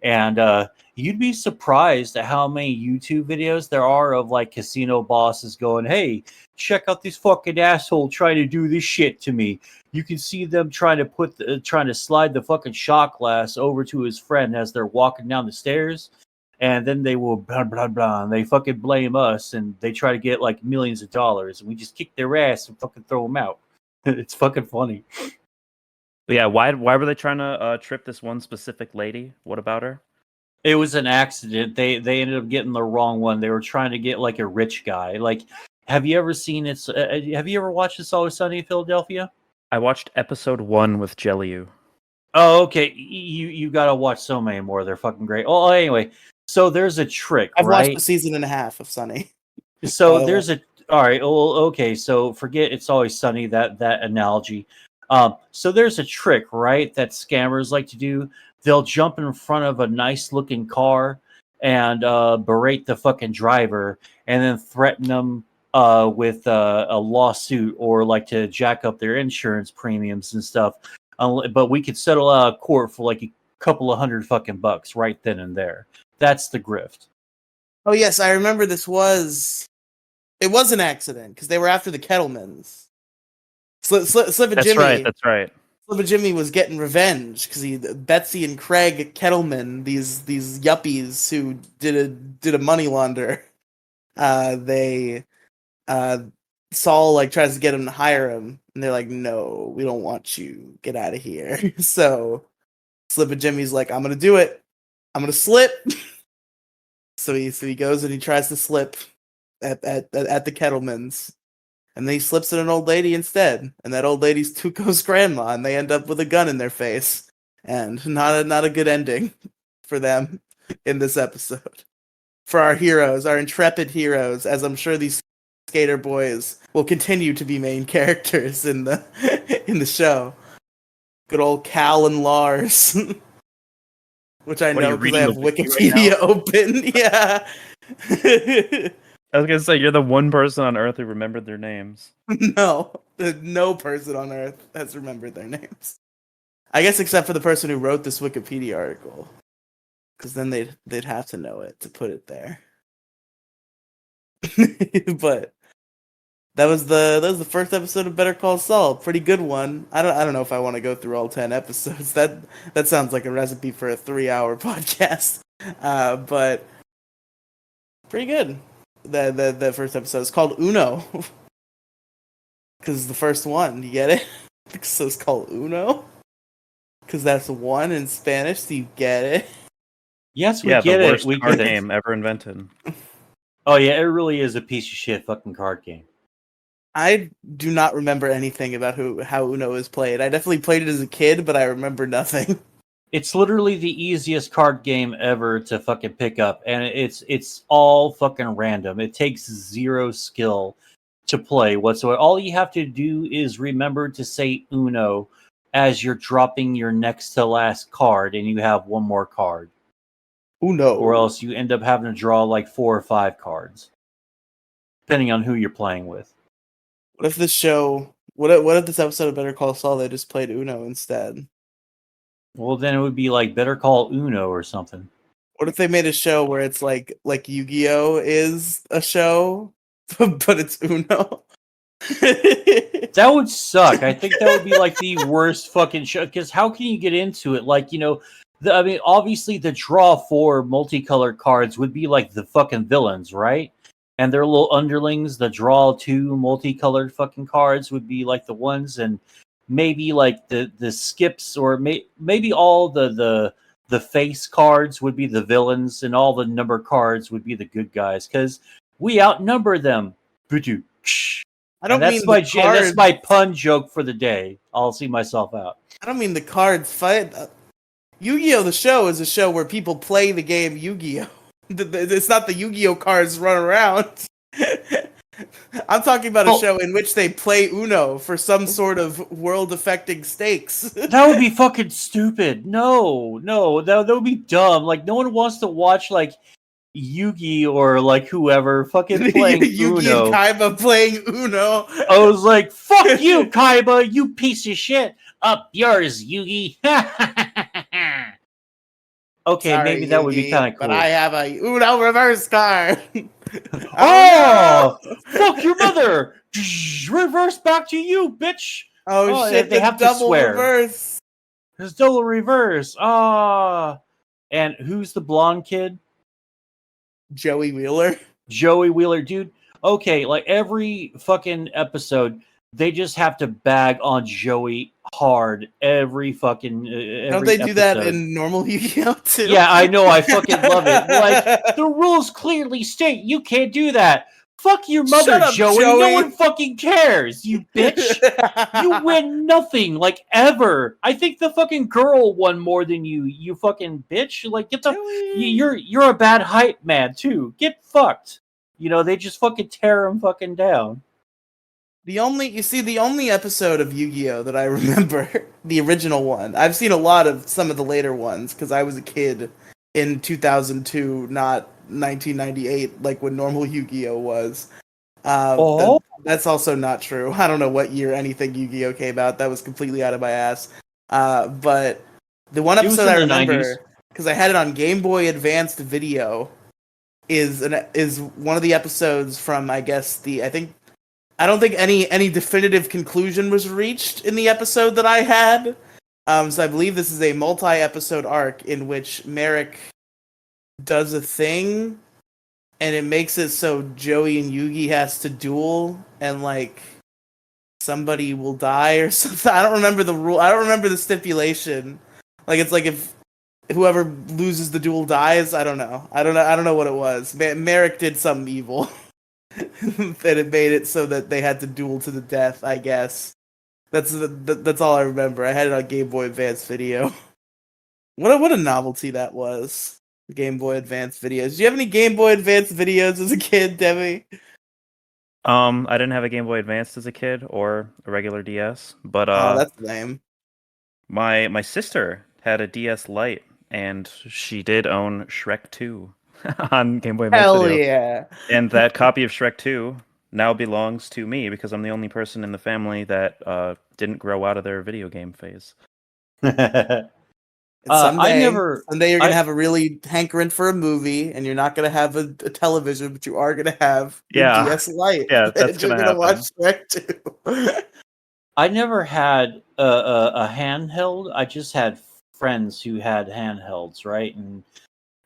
And you'd be surprised at how many YouTube videos there are of like casino bosses going, "Hey, check out this fucking asshole trying to do this shit to me." You can see them trying to slide the fucking shot glass over to his friend as they're walking down the stairs, and then they will blah blah blah, and they fucking blame us, and they try to get like millions of dollars, and we just kick their ass and fucking throw them out. It's fucking funny. But yeah, why were they trying to trip this one specific lady? What about her? It was an accident. They ended up getting the wrong one. They were trying to get like a rich guy. Like, have you ever seen it? Have you ever watched It's Always Sunny in Philadelphia? I watched episode 1 with Jelly. Oh, okay. You gotta watch so many more. They're fucking great. Oh, anyway, so there's a trick, I've watched right? a season and a half of Sunny. So there's a all right. Well, okay. So forget It's Always Sunny. That analogy. So there's a trick, right? That scammers like to do. They'll jump in front of a nice looking car and berate the fucking driver, and then threaten them with a lawsuit or like to jack up their insurance premiums and stuff. But we could settle out of court for like a couple of $100 fucking bucks right then and there. That's the grift. Oh yes, I remember this was. It was an accident because they were after the Kettlemans. Slip and That's Jimmy. right. That's right. Slip and Jimmy was getting revenge because Betsy and Craig Kettleman, these yuppies who did a money launder. Saul like tries to get him to hire him, and they're like, "No, we don't want you. Get out of here." So Slip and Jimmy's like, "I'm gonna do it. I'm gonna slip." So he goes and he tries to slip at the Kettlemans, and then he slips at an old lady instead, and that old lady's Tuco's grandma, and they end up with a gun in their face, and not a good ending for them in this episode. For our heroes, our intrepid heroes, as I'm sure these skater boys will continue to be main characters in the show. Good old Cal and Lars. Which I know because I have Wikipedia open. Yeah. I was gonna say you're the one person on Earth who remembered their names. No person on Earth has remembered their names. I guess except for the person who wrote this Wikipedia article, because then they'd have to know it to put it there. But that was the first episode of Better Call Saul. Pretty good one. I don't know if I want to go through all 10 episodes. That sounds like a recipe for a 3-hour podcast. But pretty good. The first episode is called Uno. Because it's the first one. You get it? So it's called Uno. Because that's one in Spanish. So you get it? Yes, we Yeah, get the it. worst We card get it. game ever invented. Oh yeah, it really is a piece of shit fucking card game. I do not remember anything about how Uno is played. I definitely played it as a kid, but I remember nothing. It's literally the easiest card game ever to fucking pick up, and it's all fucking random. It takes zero skill to play whatsoever. All you have to do is remember to say Uno as you're dropping your next to last card, and you have one more card. Uno. Or else you end up having to draw like 4 or 5 cards, depending on who you're playing with. What if this show? What if this episode of Better Call Saul they just played Uno instead? Well, then it would be like Better Call Uno or something. What if they made a show where it's like Yu-Gi-Oh is a show, but it's Uno? That would suck. I think that would be like the worst fucking show. Because how can you get into it? Like, I mean, obviously the draw 4 multicolored cards would be like the fucking villains, right? And their little underlings, the draw 2 multicolored fucking cards would be like the ones, and maybe like the skips, or maybe all the face cards would be the villains, and all the number cards would be the good guys, because we outnumber them. I don't and mean that's my pun joke for the day. I'll see myself out. I don't mean the cards fight. Yu-Gi-Oh! The show is a show where people play the game Yu-Gi-Oh! It's not the Yu-Gi-Oh! Cards run around. I'm talking about a show in which they play Uno for some sort of world-affecting stakes. That would be fucking stupid. No, that would be dumb. Like, no one wants to watch, like, Yugi or, like, whoever fucking playing Yugi Uno. and Kaiba playing Uno. I was like, fuck you, Kaiba, you piece of shit. Up yours, Yugi. Okay, Sorry, maybe that would be Yugi, kind of but cool. I have a Uno reverse card. Oh, fuck your mother! Reverse back to you, bitch! Oh shit, They the have to double swear. reverse. There's double reverse. Ah, and who's the blonde kid? Joey Wheeler. Joey Wheeler, dude. Okay, like every fucking episode, they just have to bag on Joey hard. Every fucking Don't every they do that episode. in normal Yu-Gi-Oh too? Yeah, I know. I fucking love it. Like the rules clearly state you can't do that. Fuck your mother, Shut up, Joey. No Joey. one fucking cares, you bitch. You win nothing, like ever. I think the fucking girl won more than you. You fucking bitch. Like get the. You're a bad hype man too. Get fucked. You know they just fucking tear him fucking down. The only episode of Yu-Gi-Oh that I remember, the original one. I've seen a lot of some of the later ones because I was a kid in 2002, not 1998, like when normal Yu-Gi-Oh was. That's also not true. I don't know what year anything Yu-Gi-Oh came out. That was completely out of my ass. But the one It was episode in I the 90s. remember because I had it on Game Boy Advanced Video is one of the episodes from I don't think any definitive conclusion was reached in the episode that I had. So I believe this is a multi-episode arc in which Merrick does a thing, and it makes it so Joey and Yugi has to duel, and like somebody will die or something. I don't remember the rule. I don't remember the stipulation. Like it's like if whoever loses the duel dies. I don't know. I don't know what it was. Merrick did something evil. That it made it so that they had to duel to the death, I guess. That's all I remember. I had it on Game Boy Advance Video. What a novelty that was. Game Boy Advance videos. Do you have any Game Boy Advance videos as a kid, Demi? I didn't have a Game Boy Advance as a kid or a regular DS, but Oh, that's lame. my sister had a DS Lite, and she did own Shrek 2 on Game Boy Advance Hell Video. yeah. And that copy of Shrek 2 now belongs to me because I'm the only person in the family that didn't grow out of their video game phase. Someday you're gonna have a really hankering for a movie, and you're not gonna have a television, but you are gonna have your Yeah. DS Lite. Yeah, that's and you're gonna gonna watch happen. Shrek 2. I never had a handheld. I just had friends who had handhelds, right? And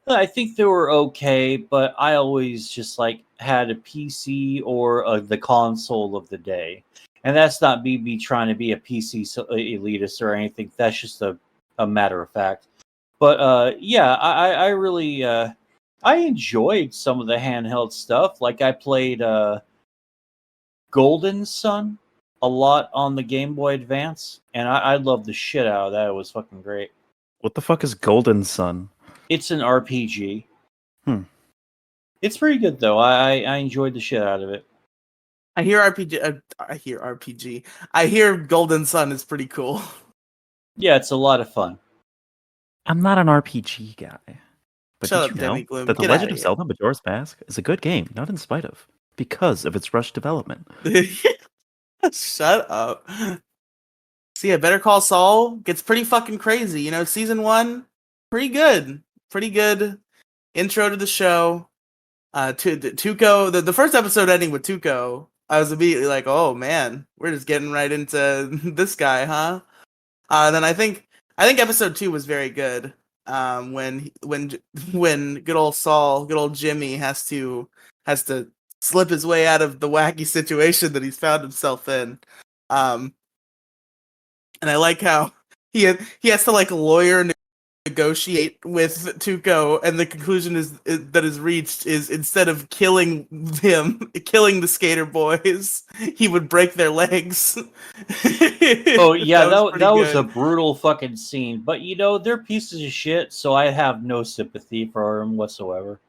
I think they were okay, but I always just like had a PC or the console of the day. And that's not me trying to be a PC elitist or anything. That's just a matter of fact. But yeah, I really I enjoyed some of the handheld stuff. Like I played Golden Sun a lot on the Game Boy Advance, and I loved the shit out of that. It was fucking great. What the fuck is Golden Sun? It's an RPG. Hmm. It's pretty good though. I enjoyed the shit out of it. I hear RPG. I hear Golden Sun is pretty cool. Yeah, it's a lot of fun. I'm not an RPG guy. But Shut did up, you know Demigloom. that The Get Legend outta of Zelda Majora's Mask is a good game, not in spite of, because of its rushed development. Shut up. See, yeah, Better Call Saul gets pretty fucking crazy. You know, season 1, pretty good. Pretty good intro to the show. Tuco, the first episode ending with Tuco, I was immediately like, oh man, we're just getting right into this guy, huh? Then I think episode 2 was very good. When good old Saul, good old Jimmy has to slip his way out of the wacky situation that he's found himself in. And I like how he has to like lawyer negotiate with Tuco, and the conclusion that is reached is instead of killing the skater boys, he would break their legs. Oh yeah, that was good. a brutal fucking scene. But you know, they're pieces of shit, so I have no sympathy for them whatsoever.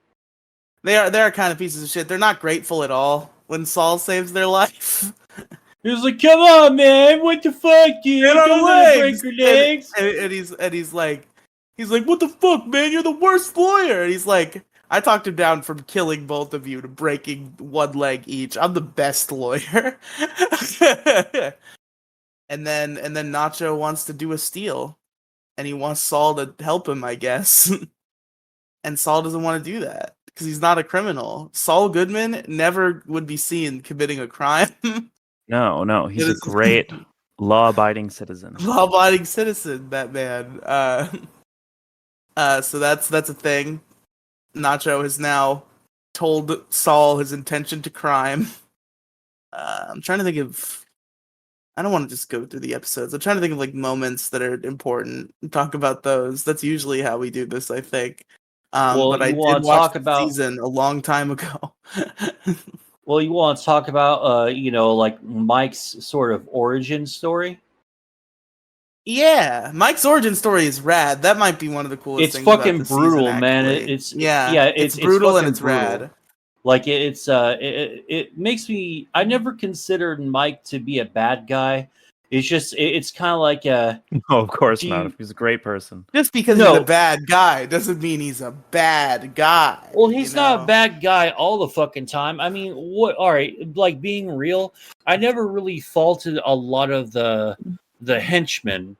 They are kind of pieces of shit. They're not grateful at all when Saul saves their life. He's like, "Come on, man! What the fuck, dude? Get on Don't the let him legs! break your legs!" And he's like, what the fuck, man? You're the worst lawyer. And he's like, I talked him down from killing both of you to breaking one leg each. I'm the best lawyer. and then Nacho wants to do a steal, and he wants Saul to help him, I guess. and Saul doesn't want to do that because he's not a criminal. Saul Goodman never would be seen committing a crime. No, he's It a is- great law-abiding citizen. Law-abiding citizen, that man. So that's a thing. Nacho has now told Saul his intention to crime. I'm trying to think of. I don't want to just go through the episodes. I'm trying to think of like moments that are important and talk about those. That's usually how we do this, I think. Well, But I you did want to watch talk the about season a long time ago. well, you want to talk about like Mike's sort of origin story. Yeah, Mike's origin story is rad. That might be one of the coolest It's things about fucking this season, brutal, man. actually. It's It's brutal and fucking it's brutal. rad. Like it makes me. I never considered Mike to be a bad guy. It's just it's kind of like No, of course do not. you, He's a great person. Just because he's a no. bad guy doesn't mean he's a bad guy. Well, he's you not a know? bad guy all the fucking time. I mean, what? All right, like being real, I never really faulted a lot of the henchmen.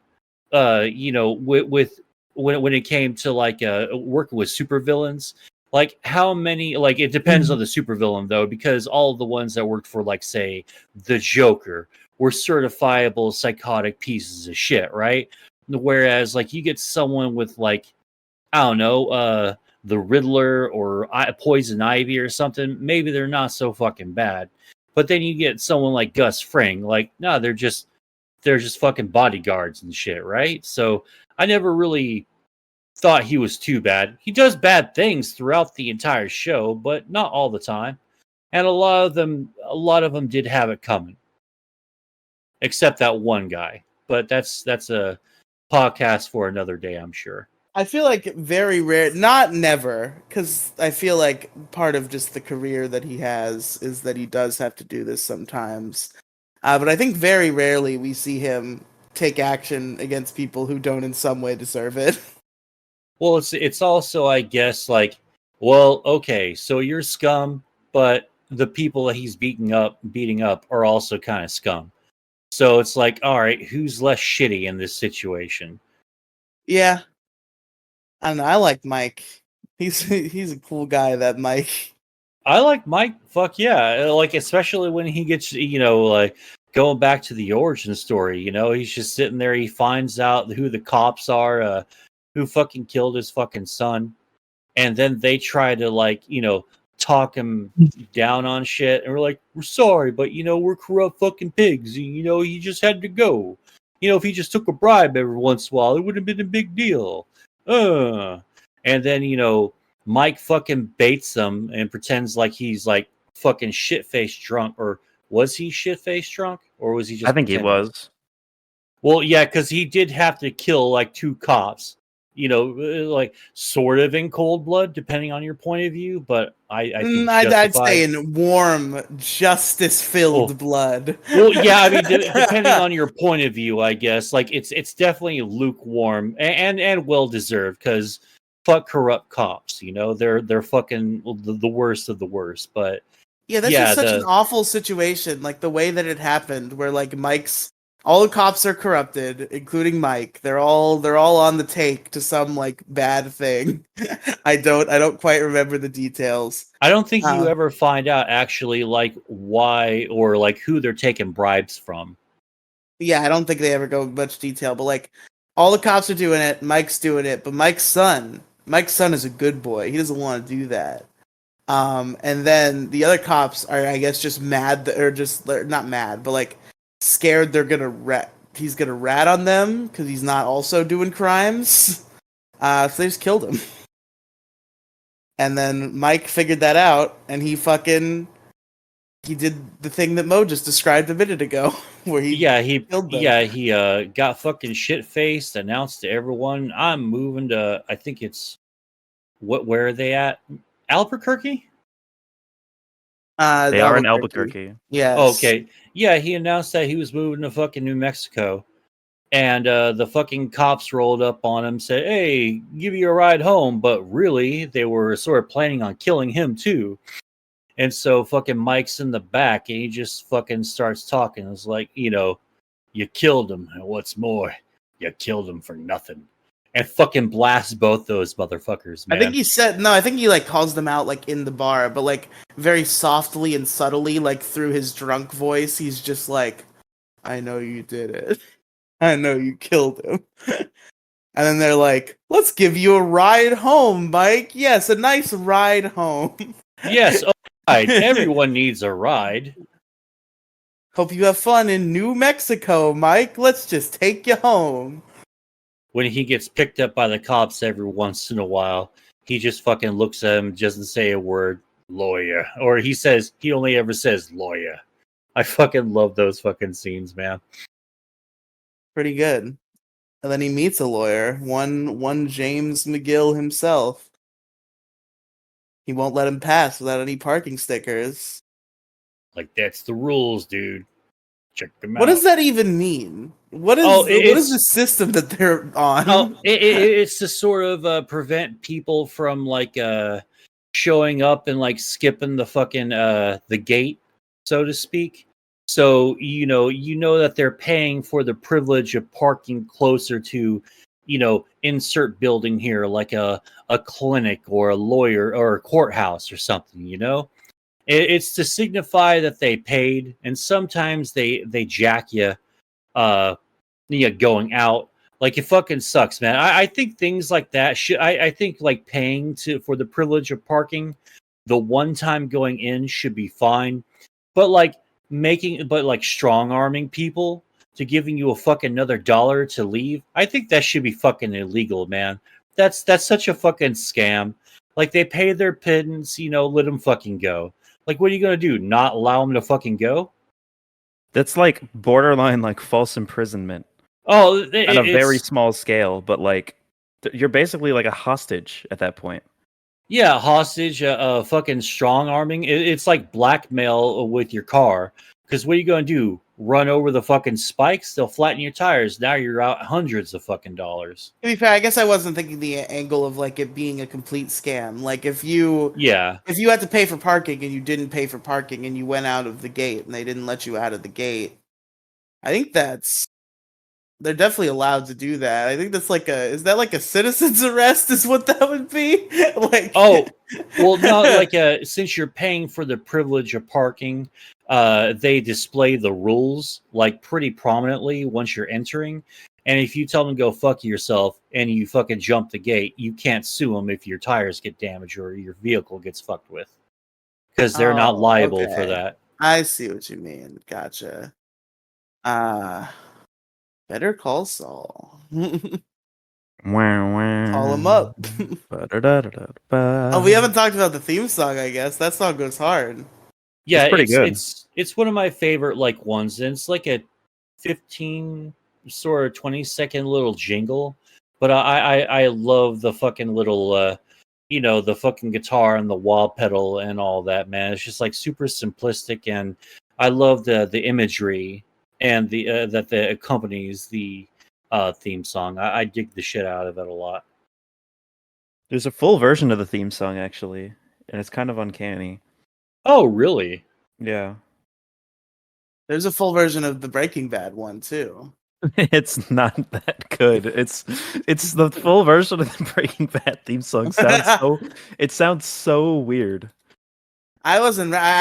With when it came to like working with supervillains. Like how many? Like it depends on the supervillain though, because all of the ones that worked for like say the Joker were certifiable psychotic pieces of shit, right? Whereas like you get someone with like I don't know, the Riddler or Poison Ivy or something, maybe they're not so fucking bad. But then you get someone like Gus Fring, like, no, they're just fucking bodyguards and shit, right? So I never really thought he was too bad. He does bad things throughout the entire show, but not all the time. And a lot of them did have it coming, except that one guy. But that's a podcast for another day, I'm sure. I feel like very rare, not never, because I feel like part of just the career that he has is that he does have to do this sometimes. But I think very rarely we see him take action against people who don't in some way deserve it. Well, it's also, I guess, like, well, okay, so you're scum, but the people that he's beating up are also kind of scum. So it's like, all right, who's less shitty in this situation? Yeah, I don't know. I like Mike. He's a cool guy. That Mike. I like Mike. Fuck yeah, like especially when he gets, like going back to the origin story. He's just sitting there. He finds out who the cops are, who fucking killed his fucking son, and then they try to like talk him down on shit, and we're like, we're sorry, but we're corrupt fucking pigs. He just had to go. If he just took a bribe every once in a while, it would have been a big deal. And then Mike fucking baits them and pretends like he's like fucking shit faced drunk, or was he shit faced drunk, or was he just? I think he pretending? was. Well, yeah, because he did have to kill like 2 cops. Like sort of in cold blood, depending on your point of view. But I think it's I'd justified. say in warm, justice-filled Oh. blood. Well, yeah, I mean, depending on your point of view, I guess. Like it's definitely lukewarm and well deserved because fuck corrupt cops. They're fucking the worst of the worst. But Yeah, that's just such an awful situation. Like the way that it happened, where like all the cops are corrupted, including Mike. They're all on the take to some like bad thing. I don't quite remember the details. I don't think you ever find out actually like why or like who they're taking bribes from. Yeah, I don't think they ever go in much detail, but like all the cops are doing it, Mike's doing it, but Mike's son is a good boy. He doesn't want to do that. And then the other cops are, I guess, just mad or just not mad, but like scared he's gonna rat on them because he's not also doing crimes. So they just killed him. And then Mike figured that out, and he did the thing that Mo just described a minute ago, where he killed them. Yeah, he got fucking shit faced, announced to everyone, I'm moving to, I think it's where are they at? Albuquerque? They are in Albuquerque. Yes. Oh, okay. Yeah, he announced that he was moving to fucking New Mexico. And the fucking cops rolled up on him, said, hey, give you a ride home. But really, they were sort of planning on killing him too. And so fucking Mike's in the back and he just fucking starts talking. It's like, you killed him. And what's more, you killed him for nothing. and fucking blast both those motherfuckers, man. I think he said no. I think he like calls them out like in the bar, but like very softly and subtly, like through his drunk voice. He's just like, "I know you did it. I know you killed him." And then they're like, "Let's give you a ride home, Mike. Yes, a nice ride home." Yes, all right. Everyone needs a ride. Hope you have fun in New Mexico, Mike. Let's just take you home. When he gets picked up by the cops every once in a while, he just fucking looks at him, doesn't say a word, lawyer. Or he only ever says lawyer. I fucking love those fucking scenes, man. Pretty good. And then he meets a lawyer, one James McGill himself. He won't let him pass without any parking stickers. Like, that's the rules, dude. Check them out. What does that even mean? What is what is the system that they're on? Oh, it's to sort of prevent people from like showing up and like skipping the fucking the gate, so to speak. So you know that they're paying for the privilege of parking closer to, insert building here, like a clinic or a lawyer or a courthouse or something. It's to signify that they paid, and sometimes they jack you, going out. Like, it fucking sucks, man. I think things like that should. I think like paying for the privilege of parking, the one time going in should be fine, but like strong arming people to giving you a fucking another dollar to leave, I think that should be fucking illegal, man. That's such a fucking scam. Like, they pay their pittance, let them fucking go. Like, what are you gonna do? Not allow them to fucking go? That's like borderline like false imprisonment Oh, on a very small scale, but like you're basically like a hostage at that point. yeah, hostage, fucking strong arming. It's like blackmail with your car. Because what are you gonna do? Run over the fucking spikes? They'll flatten your tires. Now you're out hundreds of fucking dollars. To be fair, I guess I wasn't thinking the angle of like it being a complete scam. Like if you had to pay for parking and you didn't pay for parking and you went out of the gate and they didn't let you out of the gate, I think they're definitely allowed to do that. I think that's like is that like a citizen's arrest is what that would be? Like, oh, well, no, like since you're paying for the privilege of parking, they display the rules like pretty prominently once you're entering. And if you tell them to go fuck yourself and you fucking jump the gate, you can't sue them if your tires get damaged or your vehicle gets fucked with, because they're not liable for that. I see what you mean. Gotcha. Better Call Saul. Call him up. Oh, we haven't talked about the theme song, I guess. That song goes hard. Yeah, it's pretty good. It's one of my favorite like ones, and it's like a 15 sort of 20-second little jingle. But I love the fucking little the fucking guitar and the wah pedal and all that, man. It's just like super simplistic, and I love the imagery and the that accompanies the theme song. I dig the shit out of it a lot. There's a full version of the theme song actually, and it's kind of uncanny. Oh, really? Yeah. There's a full version of the Breaking Bad one too. It's not that good. It's the full version of the Breaking Bad theme song. It sounds so weird. I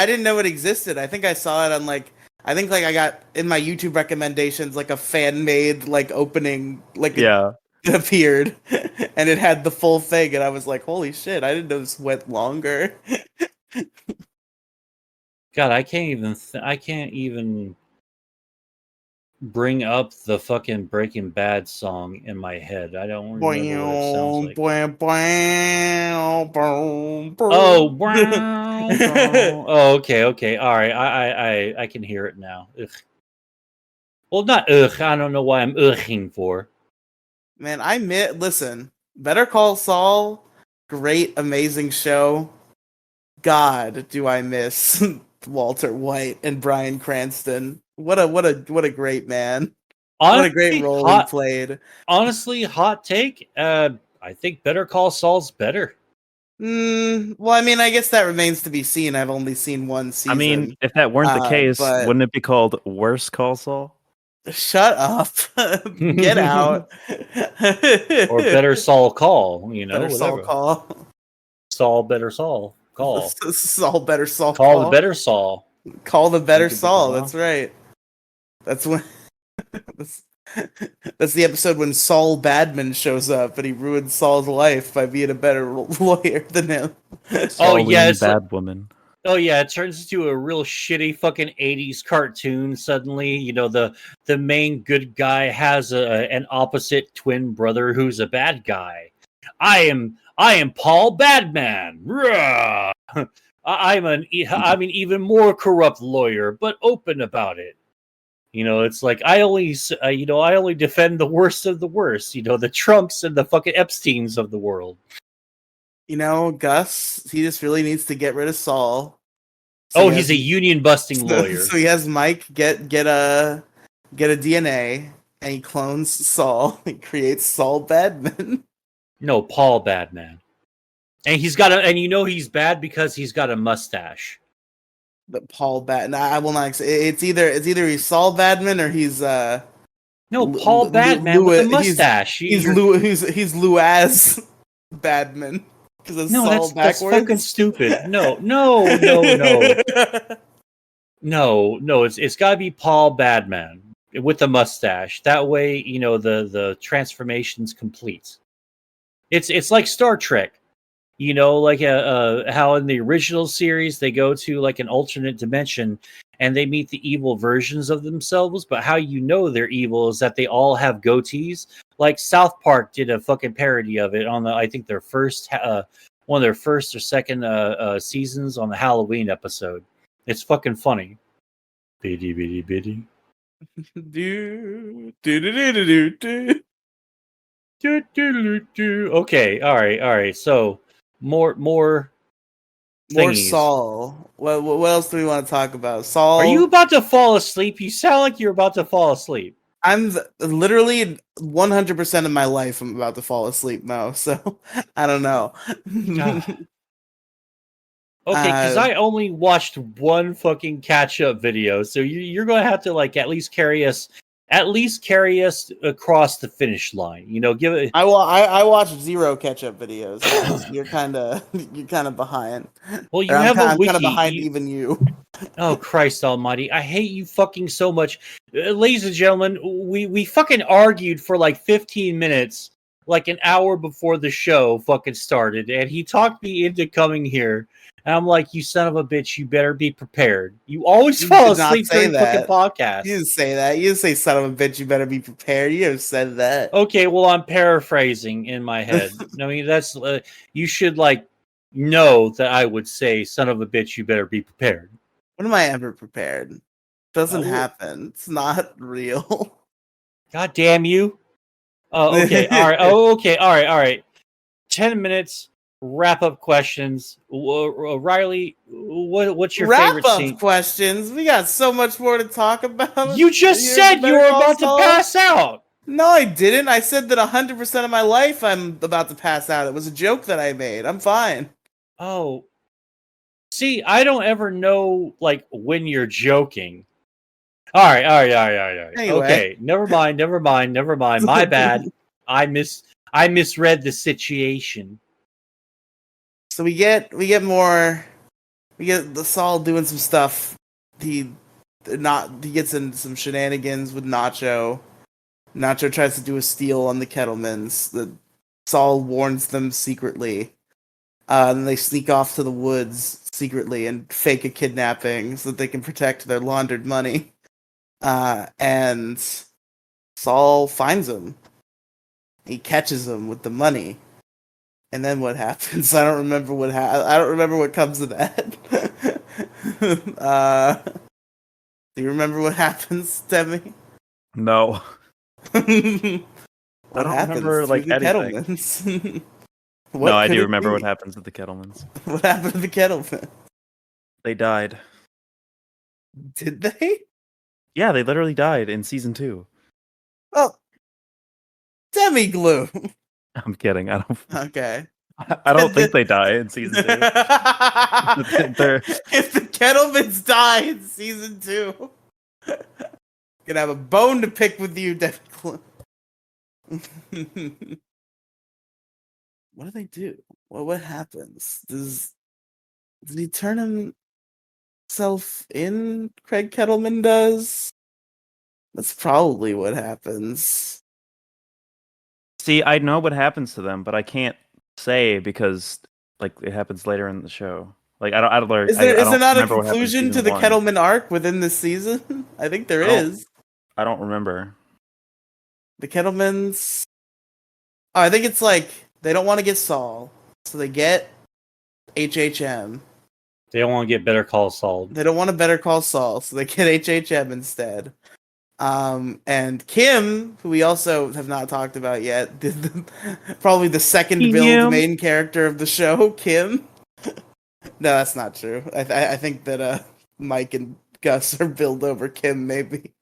didn't know it existed. I think I saw it on I got in my YouTube recommendations like a fan made like opening it appeared and it had the full thing and I was like, holy shit, I didn't know this went longer. God, I can't even bring up the fucking Breaking Bad song in my head. I don't remember what it sounds like. Oh, okay. All right, I can hear it now. Ugh. Well, not ugh. I don't know why I'm ughing for. Man, listen. Better Call Saul, great, amazing show. God, do I miss Walter White and Bryan Cranston. What a great man. Honestly, what a great role he played. Honestly, hot take. I think Better Call Saul's better. Well, I mean, I guess that remains to be seen. I've only seen one season. I mean, if that weren't the case, wouldn't it be called Worse Call Saul? Shut up. Get out. Or Better Saul Call, Better Saul whatever. call. Saul Better Saul Call. Saul Better Saul Call the Better Saul. Call the Better Think of Saul. it, That's right. That's when. That's the episode when Saul Badman shows up and he ruins Saul's life by being a better lawyer than him. Pauline it's like- Bad Woman. Oh yeah, it turns into a real shitty fucking 80s cartoon suddenly. The main good guy has an opposite twin brother who's a bad guy. I am Paul Badman. Rah! I'm an even more corrupt lawyer, but open about it. It's like I only defend the worst of the worst. The Trumps and the fucking Epsteins of the world. Gus, he just really needs to get rid of Saul. He's a union busting lawyer. So he has Mike get a DNA and he clones Saul. He creates Saul Badman. No, Paul Badman. And he's he's bad because he's got a mustache. But Paul Badman, I will not. It's either he's Saul Badman or he's Paul Badman with a mustache. He's Luaz Badman. No, that's fucking stupid. No. No, it's got to be Paul Badman with a mustache. That way, the transformation's complete. It's like Star Trek. Like how in the original series they go to like an alternate dimension and they meet the evil versions of themselves, but how they're evil is that they all have goatees. Like South Park did a fucking parody of it on I think their first one of their first or second seasons on the Halloween episode. It's fucking funny. Biddy biddy biddy. Okay, all right. So more thingies. Saul. What else do we want to talk about? Saul. Are you about to fall asleep? You sound like you're about to fall asleep. I'm literally 100% of my life I'm about to fall asleep now, so I don't know. Okay, because I only watched one fucking catch-up video, so you're going to have to like at least carry us across the finish line. Give it. I watched 0 catch-up videos. So you're kind of behind. Well, I'm kind of behind even you. Oh, Christ almighty. I hate you fucking so much. Ladies and gentlemen, we fucking argued for like 15 minutes, like an hour before the show fucking started, and he talked me into coming here. And I'm like, you son of a bitch, you better be prepared. You always fall asleep during fucking podcasts. You didn't say that. You didn't say son of a bitch, you better be prepared. You have said that. Okay, well, I'm paraphrasing in my head. I mean, that's you should like know that I would say, son of a bitch, you better be prepared. When am I ever prepared? Doesn't happen. It's not real. God damn you. Oh, okay. All right. Oh, okay. All right. 10 minutes. Wrap up questions. Riely, what's your favorite scene? Wrap up questions? We got so much more to talk about. You just said you were about to pass out. No, I didn't. I said that 100% of my life I'm about to pass out. It was a joke that I made. I'm fine. Oh. See, I don't ever know like when you're joking. All right. Anyway. Okay, never mind. My bad. I misread the situation. So we get the Saul doing some stuff. He gets in some shenanigans with Nacho. Nacho tries to do a steal on the Kettlemans. Saul warns them secretly. And they sneak off to the woods secretly and fake a kidnapping so that they can protect their laundered money. And Saul finds him. He catches him with the money. And then what happens? I don't remember I don't remember what comes of that. Do you remember what happens, Demi? No. What I don't remember like anything. No, I do remember what happens with the Kettlemans. What happened to the Kettlemans? They died. Did they? Yeah, they literally died in season 2. Oh, Demigloom. I'm kidding. I don't. Okay. I don't think they die in season 2. If the Kettlemans die in season 2, Gonna have a bone to pick with you, Demigloom. What do they do? What happens? Does he turn himself in? Craig Kettleman does. That's probably what happens. See, I know what happens to them, but I can't say because like it happens later in the show. Like I don't. Is there don't not a remember what happened in conclusion to season the one. Kettleman arc within this season? I think there is. I don't remember. The Kettlemans. Oh, I think it's like they don't want to get Saul, so they get HHM. They don't want to get Better Call Saul. They don't want to Better Call Saul, so they get HHM instead. And Kim, who we also have not talked about yet, probably the second build main character of the show, Kim. No, that's not true. I think that Mike and Gus are billed over Kim, maybe.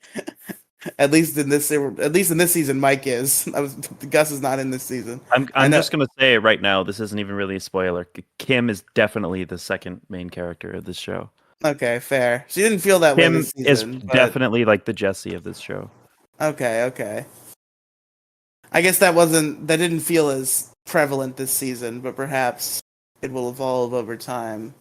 At least in this season, Mike is. Gus is not in this season. I'm just gonna say right now, this isn't even really a spoiler. Kim is definitely the second main character of this show. Okay, fair. She didn't feel that way Kim this season. is definitely like the Jesse of this show. Okay. I guess that didn't feel as prevalent this season, but perhaps it will evolve over time.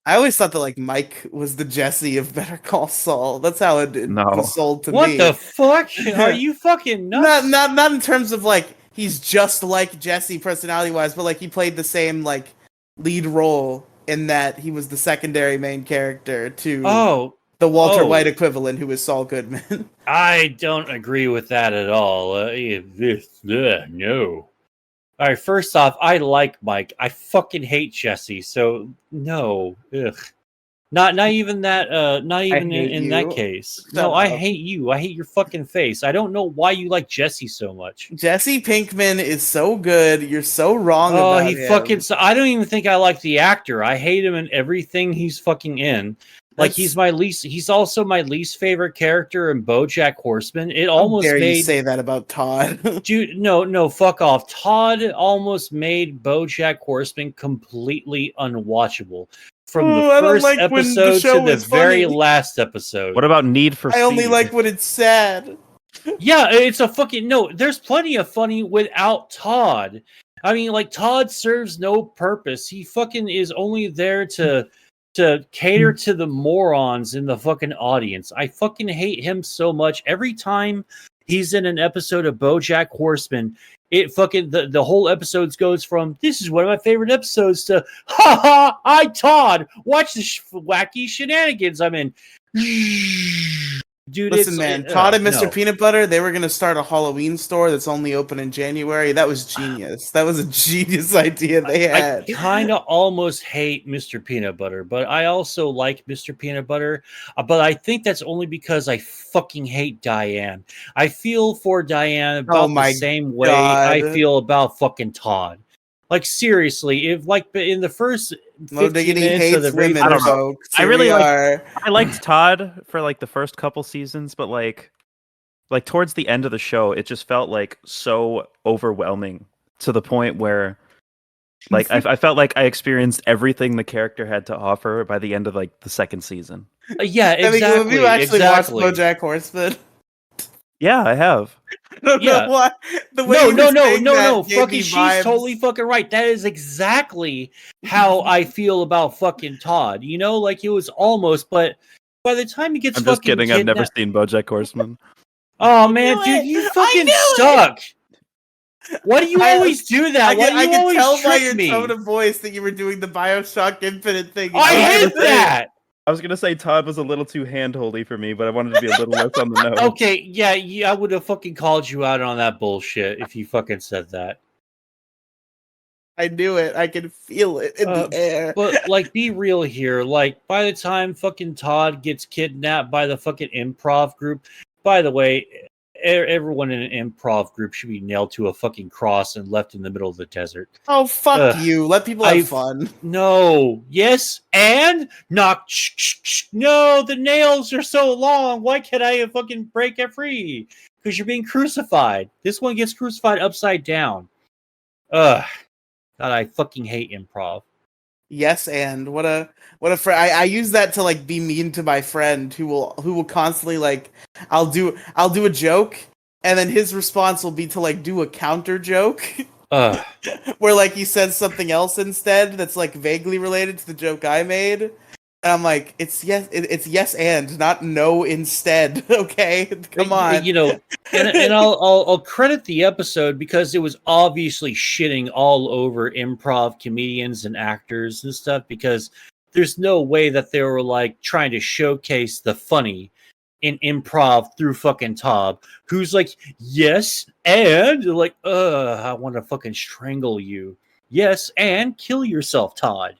I always thought that like Mike was the Jesse of Better Call Saul. That's how it was sold to me. What the fuck? Are you fucking nuts? Not in terms of like he's just like Jesse personality wise, but like he played the same like lead role in that he was the secondary main character to the Walter White equivalent, who is Saul Goodman. I don't agree with that at all. No. All right, first off, I like Mike. I fucking hate Jesse. So no, ugh. Not even that. Not even in that case. No, I hate you. I hate your fucking face. I don't know why you like Jesse so much. Jesse Pinkman is so good. You're so wrong about him. Fucking. I don't even think I like the actor. I hate him in everything he's fucking in. Like he's also my least favorite character in BoJack Horseman. It almost dare made you say that about Todd. Dude, no, fuck off. Todd almost made BoJack Horseman completely unwatchable. From the first episode to the very last episode. What about Need for Speed? I only like when it's sad. Yeah, it's a fucking no. There's plenty of funny without Todd. I mean, like Todd serves no purpose. He fucking is only there to cater to the morons in the fucking audience. I fucking hate him so much. Every time he's in an episode of BoJack Horseman, it fucking the whole episode goes from this is one of my favorite episodes to ha ha, Todd, watch the wacky shenanigans I'm in. Dude, listen, man, Todd and Mr. Peanut Butter, they were gonna start a Halloween store that's only open in January. That was genius. That was a genius idea they had. I kind of almost hate Mr. Peanut Butter, but I also like Mr. Peanut Butter. But I think that's only because I fucking hate Diane. I feel for Diane about the same way I feel about fucking Todd. Like seriously, if like in the first 15 minutes of the women, folks. I liked Todd for like the first couple seasons, but like towards the end of the show, it just felt like so overwhelming to the point where like I felt like I experienced everything the character had to offer by the end of like the second season. Yeah, exactly. Have you actually watched BoJack Horseman? Yeah, I have. I don't know why. The way no. Fucking, she's totally fucking right. That is exactly how I feel about fucking Todd. You know, like it was almost, but by the time he gets I'm just kidding. I've never seen BoJack Horseman. Oh man, dude, you fucking suck. Why do you always do that? Why do you always tell by trick your tone of voice that you were doing the BioShock Infinite thing. I hate that. I was gonna say Todd was a little too handholdy for me, but I wanted to be a little less on the nose. Okay, yeah, I would have fucking called you out on that bullshit if you fucking said that. I knew it. I could feel it in the air. But like, be real here. Like, by the time fucking Todd gets kidnapped by the fucking improv group, by the way, everyone in an improv group should be nailed to a fucking cross and left in the middle of the desert. Oh, fuck you. Let people have fun. No. Yes. And knock. No, the nails are so long. Why can't I fucking break it free? Because you're being crucified. This one gets crucified upside down. Ugh. God, I fucking hate improv. Yes, and what a friend. I use that to like be mean to my friend who will constantly like I'll do a joke and then his response will be to like do a counter joke where like he says something else instead that's like vaguely related to the joke I made. And I'm like, it's yes and not no instead. Okay, come on. You know, and I'll credit the episode because it was obviously shitting all over improv comedians and actors and stuff, because there's no way that they were like trying to showcase the funny in improv through fucking Todd, who's like, yes, and you're like, I want to fucking strangle you. Yes, and kill yourself, Todd.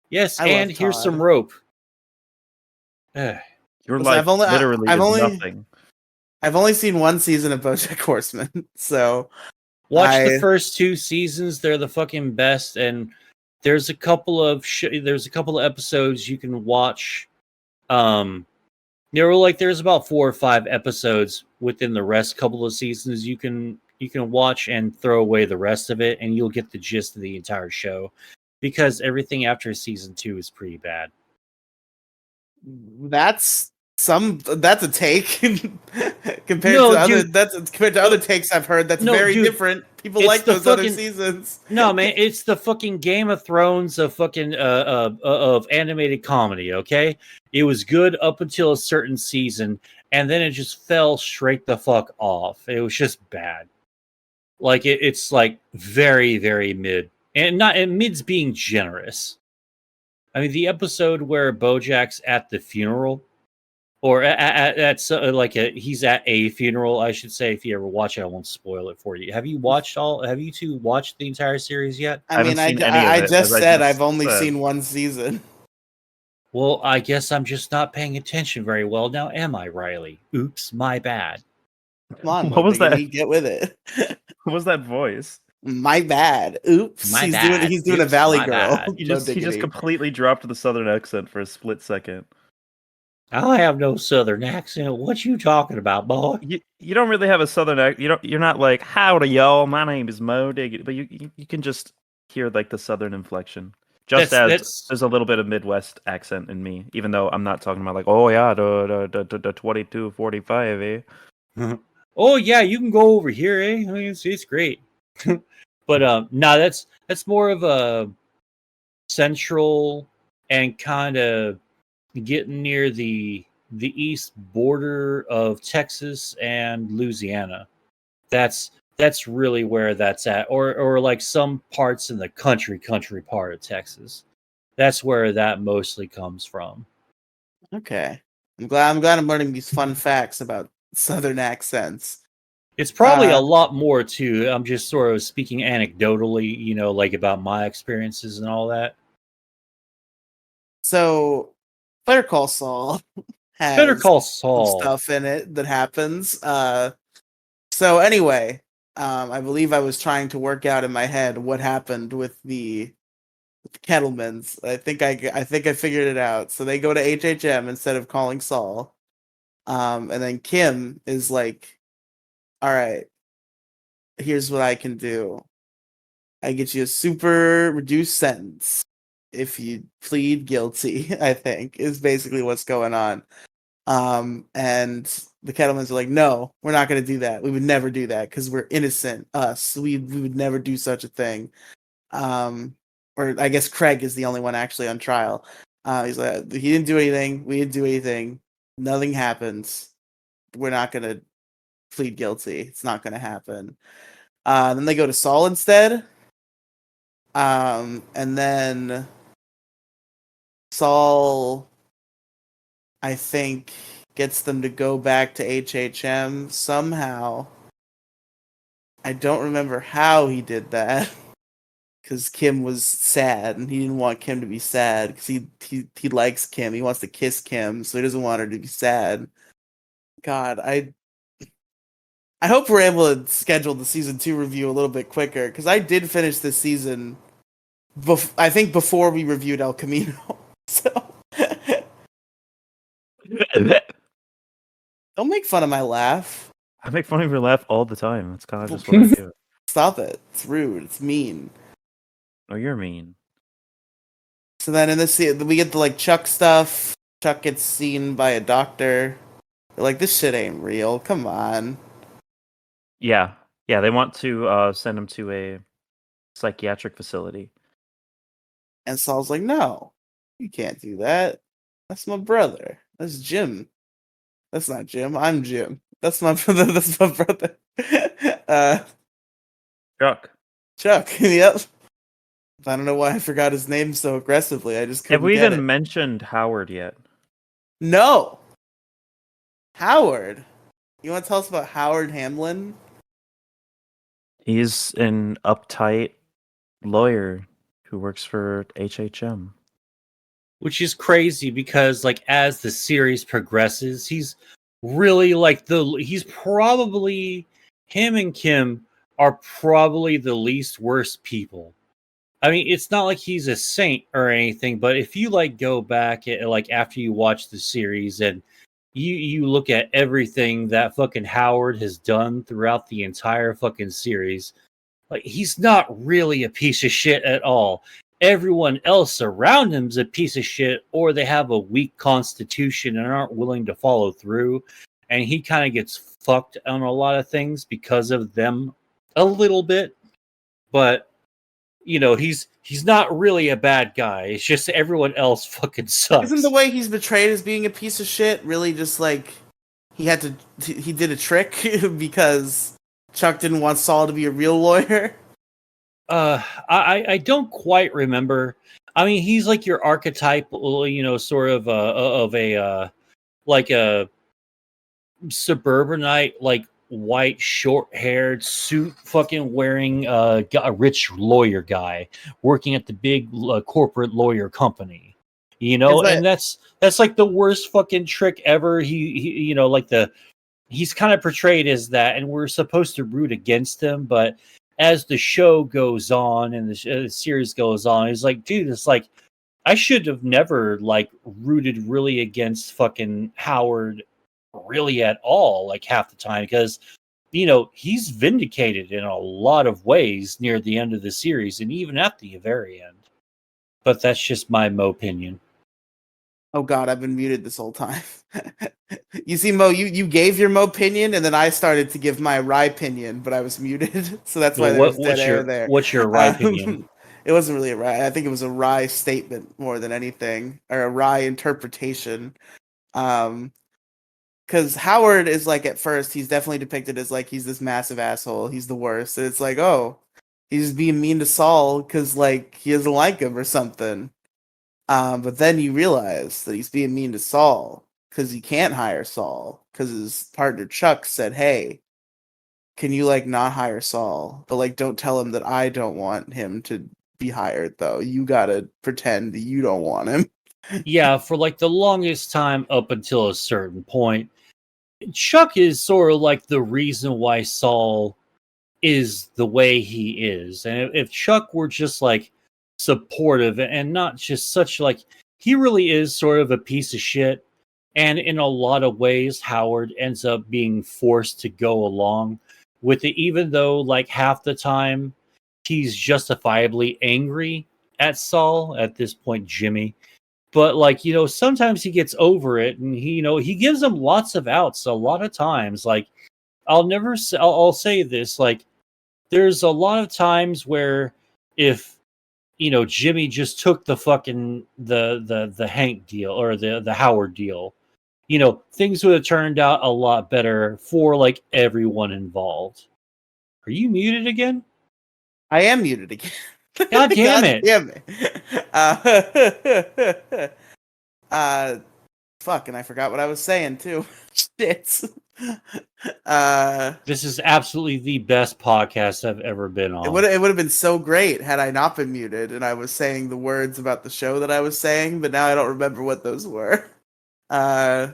Yes, I and love here's some Todd. rope. Your Listen, life literally I've is only nothing. I've only seen one season of BoJack Horseman, so Watch the I first 2 seasons; they're the fucking best. And there's a couple of episodes you can watch. There's about 4 or 5 episodes within the rest couple of seasons you can watch and throw away the rest of it, and you'll get the gist of the entire show. Because everything after season 2 is pretty bad. that's that's a take compared No, to other dude. compared to other takes I've heard. That's No, very dude. different. People It's like the those other fucking seasons. No, man, it's the fucking Game of Thrones of fucking of animated comedy. Okay, it was good up until a certain season, and then it just fell straight the fuck off. It was just bad. Like it's like very very mid, and mid's being generous. I mean, the episode where BoJack's at the funeral, or he's at a funeral, I should say. If you ever watch it, I won't spoil it for you. Have you two watched the entire series yet? I I haven't mean, seen any of I it, as just I said just I've only said. seen one season. Well, I guess I'm just not paying attention very well now, am I, Riely? Oops, my bad. Come on, What was that? Moediggity, get with it. What was that voice? My bad. Oops. My he's bad. doing a Oops, Valley my Girl. bad. He just Moediggity. completely dropped the southern accent for a split second. I have no southern accent. What you talking about, boy? You don't really have a southern accent. You're not like, howdy y'all, my name is Moediggity, but you can just hear like the southern inflection. Just as there's a little bit of Midwest accent in me, even though I'm not talking about like, oh yeah, the 2245, eh? Oh yeah, you can go over here, eh? I mean, it's great. But no, that's more of a central and kind of getting near the east border of Texas and Louisiana. That's really where that's at, or like some parts in the country part of Texas. That's where that mostly comes from. Okay. I'm glad I'm learning these fun facts about Southern accents. It's probably a lot more too. I'm just sort of speaking anecdotally, like about my experiences and all that. So, Better Call Saul has Better Call some Saul. stuff in it that happens. So anyway, I believe I was trying to work out in my head what happened with the Kettlemans. I think I figured it out. So they go to HHM instead of calling Saul. And then Kim is like, all right, here's what I can do. I get you a super reduced sentence if you plead guilty, I think, is basically what's going on. And the Kettlemans are like, no, we're not going to do that. We would never do that because we're innocent, us. We would never do such a thing. Or I guess Craig is the only one actually on trial. He's like, he didn't do anything. We didn't do anything. Nothing happens. We're not going to plead guilty. It's not going to happen. Then they go to Saul instead. And then Saul, I think, gets them to go back to HHM somehow. I don't remember how he did that because Kim was sad and he didn't want Kim to be sad because he likes Kim. He wants to kiss Kim, so he doesn't want her to be sad. God, I hope we're able to schedule the season 2 review a little bit quicker because I did finish this season. I think before we reviewed El Camino. So don't make fun of my laugh. I make fun of your laugh all the time. That's kind of just what I do. Stop it. It's rude. It's mean. Oh, you're mean. So then in this scene, we get the like Chuck stuff. Chuck gets seen by a doctor. They're like, this shit ain't real. Come on. Yeah, they want to send him to a psychiatric facility. And Saul's like, no, you can't do that. That's my brother. That's Jim. That's not Jim. I'm Jim. That's my brother. That's my brother. Chuck. Chuck. Yep. I don't know why I forgot his name so aggressively. I just couldn't Have we get even it. mentioned Howard yet? No. Howard. You want to tell us about Howard Hamlin? He's an uptight lawyer who works for HHM. Which is crazy because, like, as the series progresses, he's really like he's probably, him and Kim are probably the least worst people. I mean, it's not like he's a saint or anything, but if you like go back at, like, after you watch the series and you look at everything that fucking Howard has done throughout the entire fucking series, like, he's not really a piece of shit at all. Everyone else around him's a piece of shit, or they have a weak constitution and aren't willing to follow through. And he kind of gets fucked on a lot of things because of them a little bit. But you know, he's not really a bad guy. It's just everyone else fucking sucks. Isn't the way he's portrayed as being a piece of shit really just like he did a trick because Chuck didn't want Saul to be a real lawyer? I don't quite remember. I mean, he's like your archetype, you know, sort of a like a suburbanite, like white, short-haired, suit, fucking wearing a rich lawyer guy working at the big corporate lawyer company, you know. And that's like the worst fucking trick ever. He you know, like he's kind of portrayed as that, and we're supposed to root against him, but as the show goes on and the series goes on, he's like, dude, it's like, I should have never like rooted really against fucking Howard really at all, like half the time, because you know he's vindicated in a lot of ways near the end of the series and even at the very end. But that's just my opinion. Oh god, I've been muted this whole time. You see, Mo, you gave your Mo opinion, and then I started to give my Rye opinion, but I was muted, so that's why there was dead air there. What's your Rye opinion? It wasn't really a Rye. I think it was a Rye statement more than anything, or a Rye interpretation. Because Howard is like, at first, he's definitely depicted as like he's this massive asshole. He's the worst. And it's like, oh, he's being mean to Saul because like he doesn't like him or something. But then you realize that he's being mean to Saul because he can't hire Saul because his partner Chuck said, hey, can you like not hire Saul? But like don't tell him that I don't want him to be hired though. You gotta pretend that you don't want him. Yeah, for like the longest time up until a certain point, Chuck is sort of like the reason why Saul is the way he is. And if Chuck were just like supportive and not just such like, he really is sort of a piece of shit. And in a lot of ways, Howard ends up being forced to go along with it, even though like half the time he's justifiably angry at Saul, at this point, Jimmy. But like, you know, sometimes he gets over it and he, you know, he gives him lots of outs a lot of times. Like, I'll say this, like, there's a lot of times where if, you know, Jimmy just took the fucking the Hank deal or the Howard deal, you know, things would have turned out a lot better for like everyone involved. Are you muted again? I am muted again. God damn it. Damn it. Fuck, and I forgot what I was saying too. Shit. This is absolutely the best podcast I've ever been on. It would have been so great had I not been muted and I was saying the words about the show that I was saying, but now I don't remember what those were. Yeah,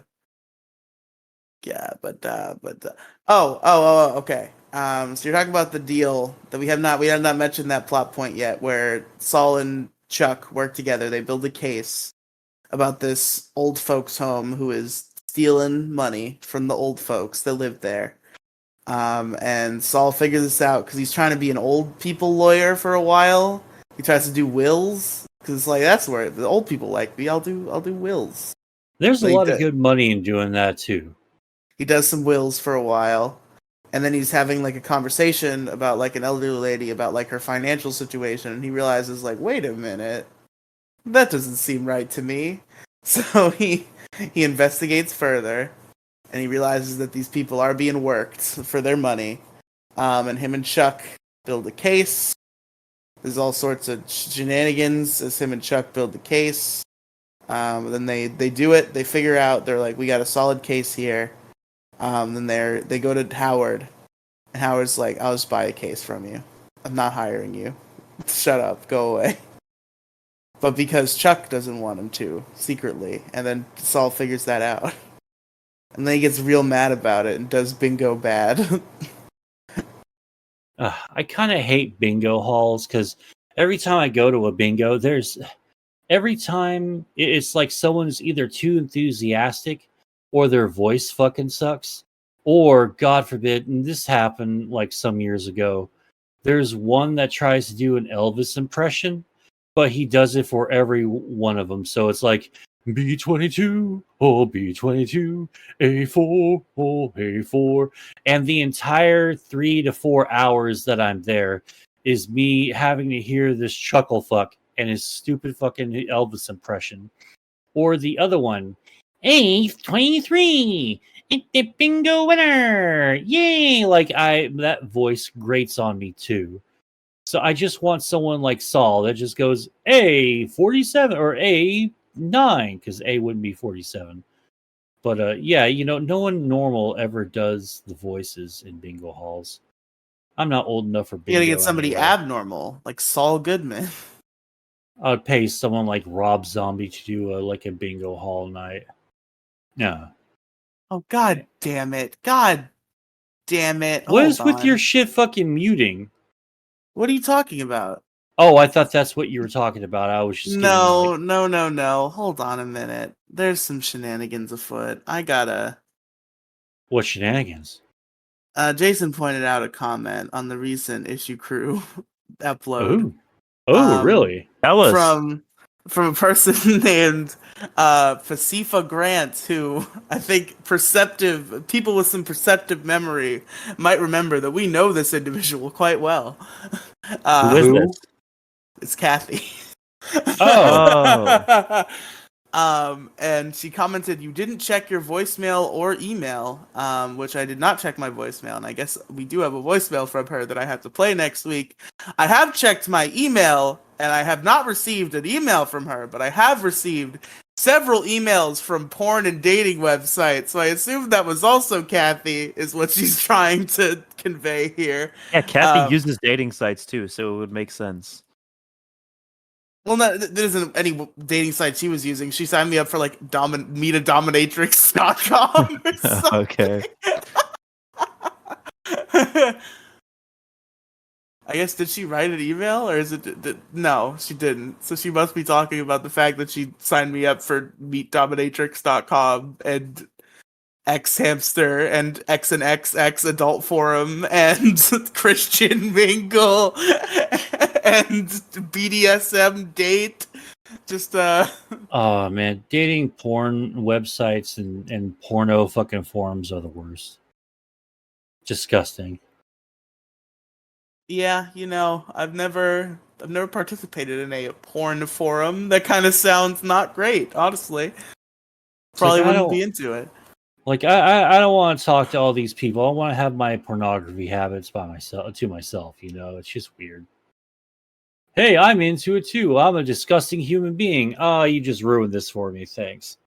but okay. So you're talking about the deal that we have not mentioned that plot point yet, where Saul and Chuck work together. They build a case about this old folks' home who is stealing money from the old folks that live there. And Saul figures this out because he's trying to be an old people lawyer for a while. He tries to do wills Because like that's where the old people like me. I'll do wills. There's a Like lot of good money in doing that too. he does some wills for a while, and then he's having like a conversation about like an elderly lady about like her financial situation, and he realizes like, wait a minute, that doesn't seem right to me. So he investigates further, and he realizes that these people are being worked for their money. And him and Chuck build a case. There's all sorts of shenanigans as him and Chuck build the case. Then they do it. They figure out, they're like, we got a solid case here. Then they go to Howard, and Howard's like, I'll just buy a case from you. I'm not hiring you. Shut up. Go away. But because Chuck doesn't want him to, secretly, and then Saul figures that out. And then he gets real mad about it and does bingo bad. I kind of hate bingo halls because every time I go to a bingo, every time it's like someone's either too enthusiastic or their voice fucking sucks. Or, God forbid, and this happened like some years ago, there's one that tries to do an Elvis impression, but he does it for every one of them. So it's like, B-22, oh, B-22, A4, oh, A4. And the entire 3 to 4 hours that I'm there is me having to hear this chuckle fuck and his stupid fucking Elvis impression. Or the other one, A23, it's the bingo winner, yay! Like that voice grates on me too. So I just want someone like Saul that just goes A47 or A9, because A wouldn't be 47. But yeah, no one normal ever does the voices in bingo halls. I'm not old enough for You bingo. gotta get somebody anyway. abnormal, like Saul Goodman. I would pay someone like Rob Zombie to do like a bingo hall night. No. Oh, god damn it. God damn it. What Hold is with on. your shit fucking muting? What are you talking about? Oh, I thought that's what you were talking about. I was just No, getting no. Hold on a minute. There's some shenanigans afoot. I gotta... what shenanigans? Jason pointed out a comment on the recent Issue Crew upload. Oh, really? Tell us. From a person named Pacifa Grant, who I think people with some perceptive memory might remember that we know this individual quite well. Who is Who? this? It's Kathy. Oh. And she commented, "You didn't check your voicemail or email," which I did not check my voicemail, and I guess we do have a voicemail from her that I have to play next week. I have checked my email, and I have not received an email from her, but I have received several emails from porn and dating websites, so I assume that was also Kathy, is what she's trying to convey here. Yeah, Kathy uses dating sites too, so it would make sense. Well, no, there isn't any dating site she was using. She signed me up for like meetadominatrix.com or something. Okay. I guess, did she write an email or is it? No, she didn't. So she must be talking about the fact that she signed me up for meetdominatrix.com and X Hamster and X and XX Adult Forum and Christian Mingle and BDSM Date. Just Oh man, dating porn websites and porno fucking forums are the worst. Disgusting. yeah, I've never participated in a porn forum. That kind of sounds not great, honestly. Probably wouldn't be into it. Like I don't want to talk to all these people. I want to have my pornography habits to myself. It's just weird. Hey, I'm into it too. I'm a disgusting human being. Oh, you just ruined this for me. Thanks.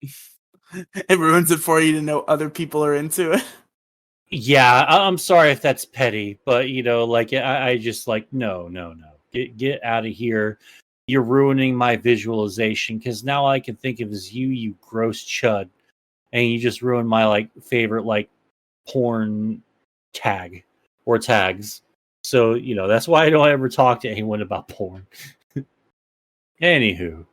It ruins it for you to know other people are into it. Yeah, I'm sorry if that's petty, but I just like no. Get out of here. You're ruining my visualization because now all I can think of is you gross chud, and you just ruined my favorite porn tag or tags. So that's why I don't ever talk to anyone about porn. Anywho.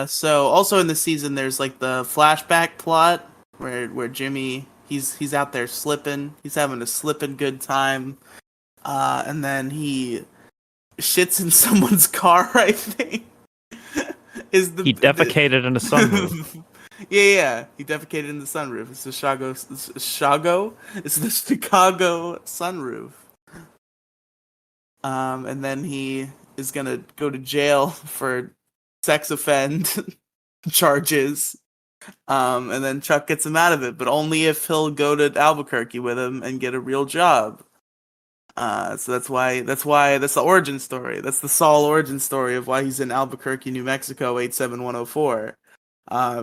So also in this season, there's like the flashback plot where Jimmy he's out there slipping, he's having a slipping good time, and then he shits in someone's car, I think. He defecated in a sunroof. Yeah. He defecated in the sunroof. It's the It's the Chicago sunroof. And then he is gonna go to jail for sex offend charges. And then Chuck gets him out of it, but only if he'll go to Albuquerque with him and get a real job. So that's the origin story. That's the Saul origin story of why he's in Albuquerque, New Mexico, 87104.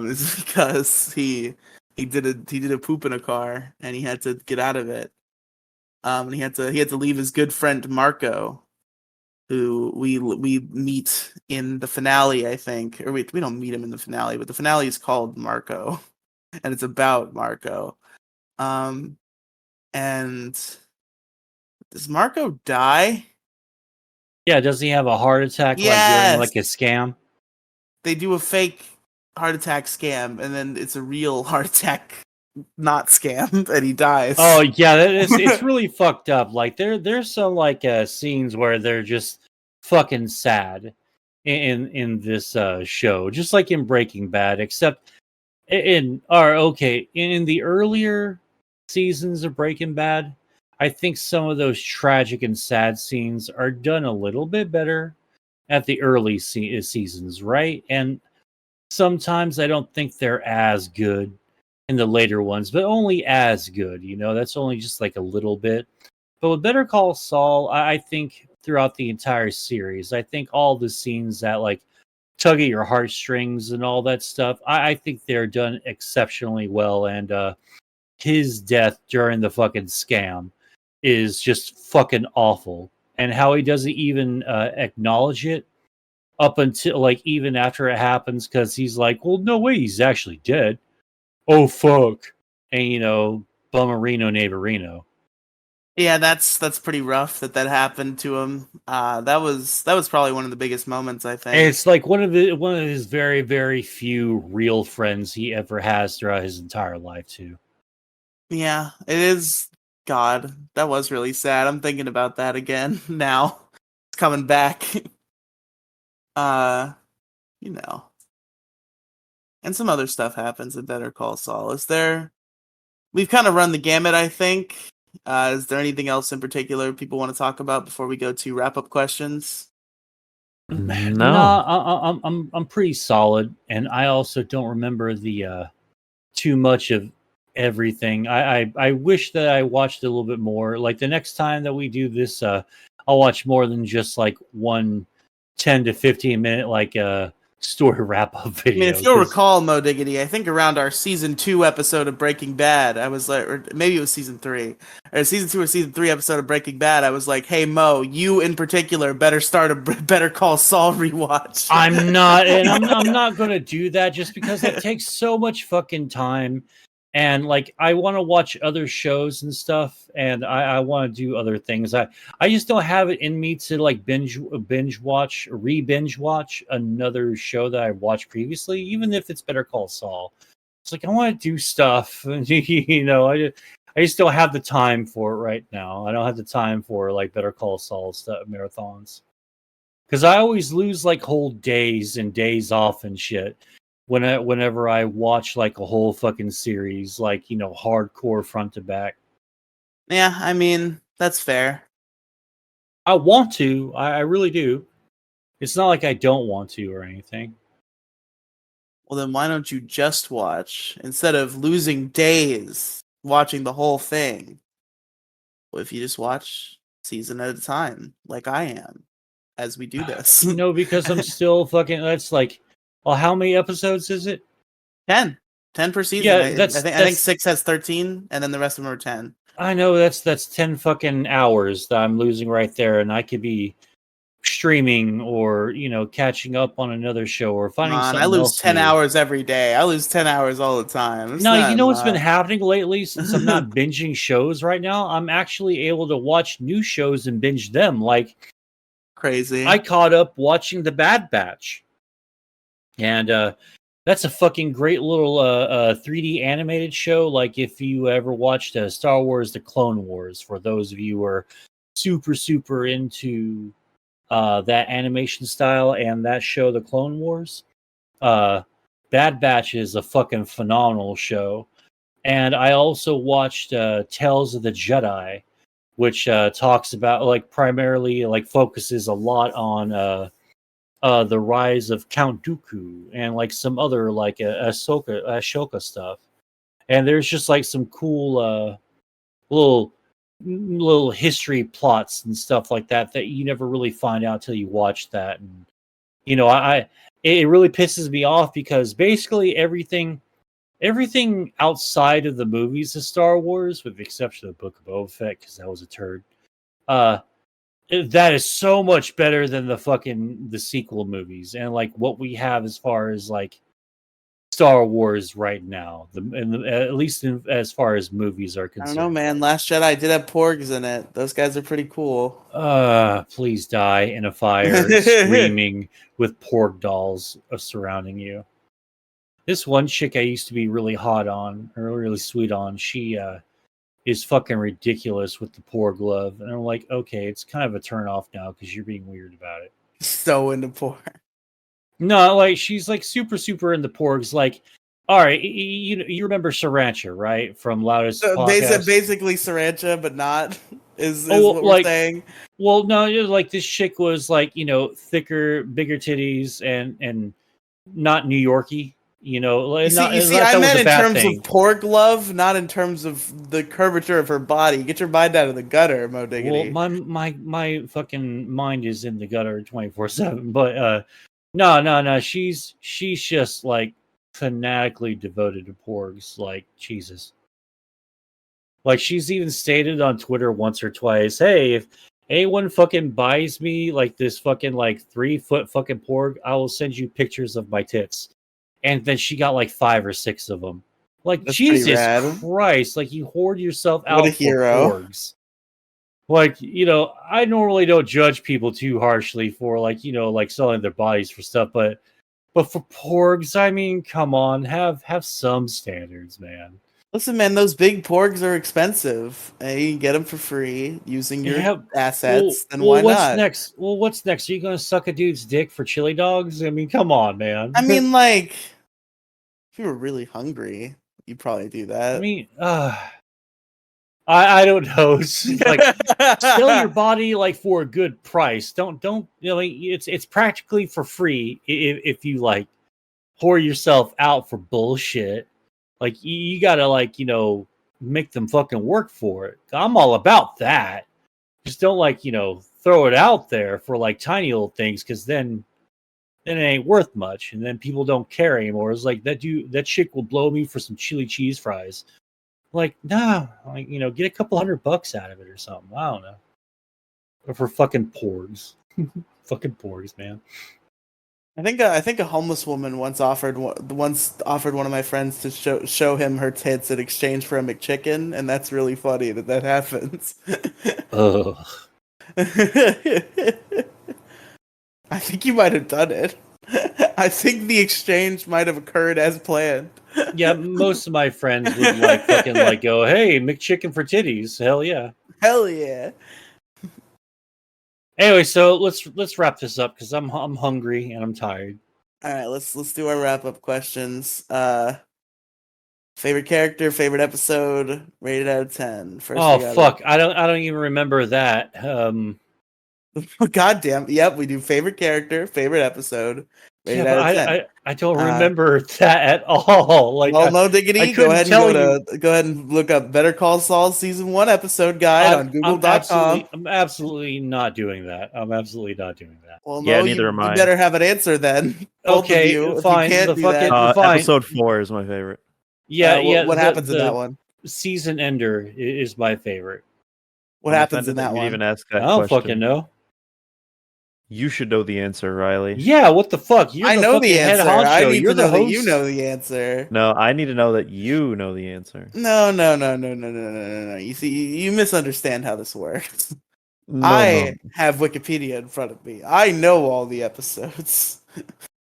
Is because he did a poop in a car and he had to get out of it. And he had to leave his good friend Marco, who we meet in the finale, I think. Or we don't meet him in the finale, but the finale is called Marco, and it's about Marco. And does Marco die? Yeah, does he have a heart attack like Yes. during like a scam? They do a fake heart attack scam, and then it's a real heart attack not scam, and he dies. Oh yeah, it's really fucked up. Like there's some like scenes where they're just fucking sad in this show, just like in Breaking Bad, except in the earlier seasons of Breaking Bad, I think some of those tragic and sad scenes are done a little bit better at the early seasons, right? And sometimes I don't think they're as good in the later ones, but only as good. That's only just like a little bit. But with Better Call Saul, I think throughout the entire series, I think all the scenes that like tug at your heartstrings and all that stuff, I think they're done exceptionally well. And his death during the fucking scam is just fucking awful. And how he doesn't even acknowledge it up until like even after it happens, because he's like, well, no way, he's actually dead. Oh fuck. And bummerino neighborino. Yeah, that's pretty rough that happened to him. That was probably one of the biggest moments, I think. And it's like one of his very, very few real friends he ever has throughout his entire life too. Yeah, it is. God, that was really sad. I'm thinking about that again now. It's coming back. You know. And some other stuff happens in Better Call Saul. We've kind of run the gamut, I think. Is there anything else in particular people want to talk about before we go to wrap up questions? No. I'm pretty solid, and I also don't remember the too much of everything. I wish that I watched a little bit more. Like the next time that we do this, I'll watch more than just like one 10 to 15 minute like story wrap up video. I mean, if you'll recall, Moediggity, I think around our season 2 episode of Breaking Bad, I was like, or maybe it was season 3, or season 2 or season 3 episode of Breaking Bad, I was like, hey Mo, you in particular better start a Better Call Saul rewatch. I'm not, and I'm not gonna do that just because it takes so much fucking time. And like I want to watch other shows and stuff, and I want to do other things. I just don't have it in me to like binge watch another show that I watched previously, even if it's Better Call Saul. It's like I want to do stuff, and I just don't have the time for it right now. I don't have the time for like Better Call Saul stuff marathons, because I always lose like whole days and days off and shit whenever I watch like a whole fucking series, like hardcore front to back. Yeah, I mean, that's fair. I want to, I really do. It's not like I don't want to or anything. Well, then why don't you just watch instead of losing days watching the whole thing? Well, if you just watch season at a time, like I am, as we do this. Because I'm still fucking. That's like, well, how many episodes is it? 10 per season. Yeah, I think 6 has 13, and then the rest of them are 10. I know that's 10 fucking hours that I'm losing right there, and I could be streaming or catching up on another show or finding something else. I lose 10 new. hours every day. I lose 10 hours all the time. No, you know what's been happening lately since I'm not binging shows right now? I'm actually able to watch new shows and binge them. Like crazy. I caught up watching The Bad Batch. And that's a fucking great little 3D animated show. Like if you ever watched Star Wars The Clone Wars, for those of you who are super, super into that animation style and that show, The Clone Wars. Bad Batch is a fucking phenomenal show. And I also watched Tales of the Jedi, which talks about like primarily like focuses a lot on the rise of Count Dooku and like some other like Ahsoka stuff. And there's just like some cool little little history plots and stuff like that you never really find out till you watch that. And you know, it really pisses me off because basically everything outside of the movies of Star Wars, with the exception of the Book of Boba Fett, because that was a turd, uh, that is so much better than the sequel movies and like what we have as far as like Star Wars right now. At least as far as movies are I don't know, concerned. man. Last Jedi did have porgs in it. Those guys are pretty cool. Please die in a fire, screaming with porg dolls surrounding you. This one chick I used to be really hot on, or really sweet on, she is fucking ridiculous with the porg love. And I'm like, okay, it's kind of a turn off now because you're being weird about it. So into porn. No, like she's like super into porgs. Like, all right, you remember Sriracha, right? From Loudest Podcast. Basically Sriracha, but not is Oh, what like, we're saying. Well, no, it was like this chick was like, thicker, bigger titties and not New Yorky. You see, not I that was meant a in bad terms thing. of porg love, not in terms of the curvature of her body. Get your mind out of the gutter, Moediggity. Well, my fucking mind is in the gutter 24/7. But no, she's just like fanatically devoted to porgs. Like Jesus. Like she's even stated on Twitter once or twice, hey, if anyone fucking buys me like this fucking like 3-foot fucking porg, I will send you pictures of my tits. And then she got like 5 or 6 of them. Like That's pretty Jesus rad. Christ, like you hoard yourself What a out for hero. porgs. Like, I normally don't judge people too harshly for like, like selling their bodies for stuff, but for porgs, I mean, come on, have some standards, man. Listen, man, those big porgs are expensive. And you can get them for free using your Yeah. assets. Then Well, why what's not? next? Well, what's next? Are you gonna suck a dude's dick for chili dogs? I mean, come on, man. I mean, like, if you were really hungry, you'd probably do I that. mean, I don't know. It's like sell your body like for a good price. Don't like it's practically for free if you like pour yourself out for bullshit. Like you gotta like make them fucking work for it. I'm all about that. Just don't like throw it out there for like tiny little things because then it ain't worth much, and then people don't care anymore. It's like that chick will blow me for some chili cheese fries. Like, nah, like get a couple $100 out of it or something. I don't know. Or for fucking porgs, fucking porgs, man. I think a homeless woman once offered one of my friends to show him her tits in exchange for a McChicken, and that's really funny that happens. Ugh. I think you might have done it. I think the exchange might have occurred as planned. Yeah, most of my friends would like fucking like go, "Hey, McChicken for titties." Hell yeah. Hell yeah. Anyway, so let's wrap this up because I'm hungry and I'm tired. All right, let's do our wrap up questions. Favorite character, favorite episode, rated out of 10. First, Oh we got fuck, I don't even remember that. God damn. Yep, we do favorite character, favorite episode, rated Yeah, out but of 10. I don't remember that at all. Like, Well, Moediggity, I go couldn't ahead tell and you. go ahead and look up Better Call Saul season 1 episode guide on Google.com. I'm absolutely not doing that. I'm absolutely not doing that. Well, Yeah, no, neither you am I. better have an answer then. Both of Okay, you. If fine. you can't The do that, fucking fine. Episode 4 is my favorite. Yeah, what happens in that one? Season ender is my favorite. What I'm happens in offended that you'd one? even ask I that don't question. fucking know. You should know the answer, Riley. Yeah, what the fuck? You're I the know fucking the head answer. honcho. I need You're to the know that host. you know the answer. No, I need to know that you know the answer. No. You see, you misunderstand how this works. No, I have Wikipedia in front of me. I know all the episodes.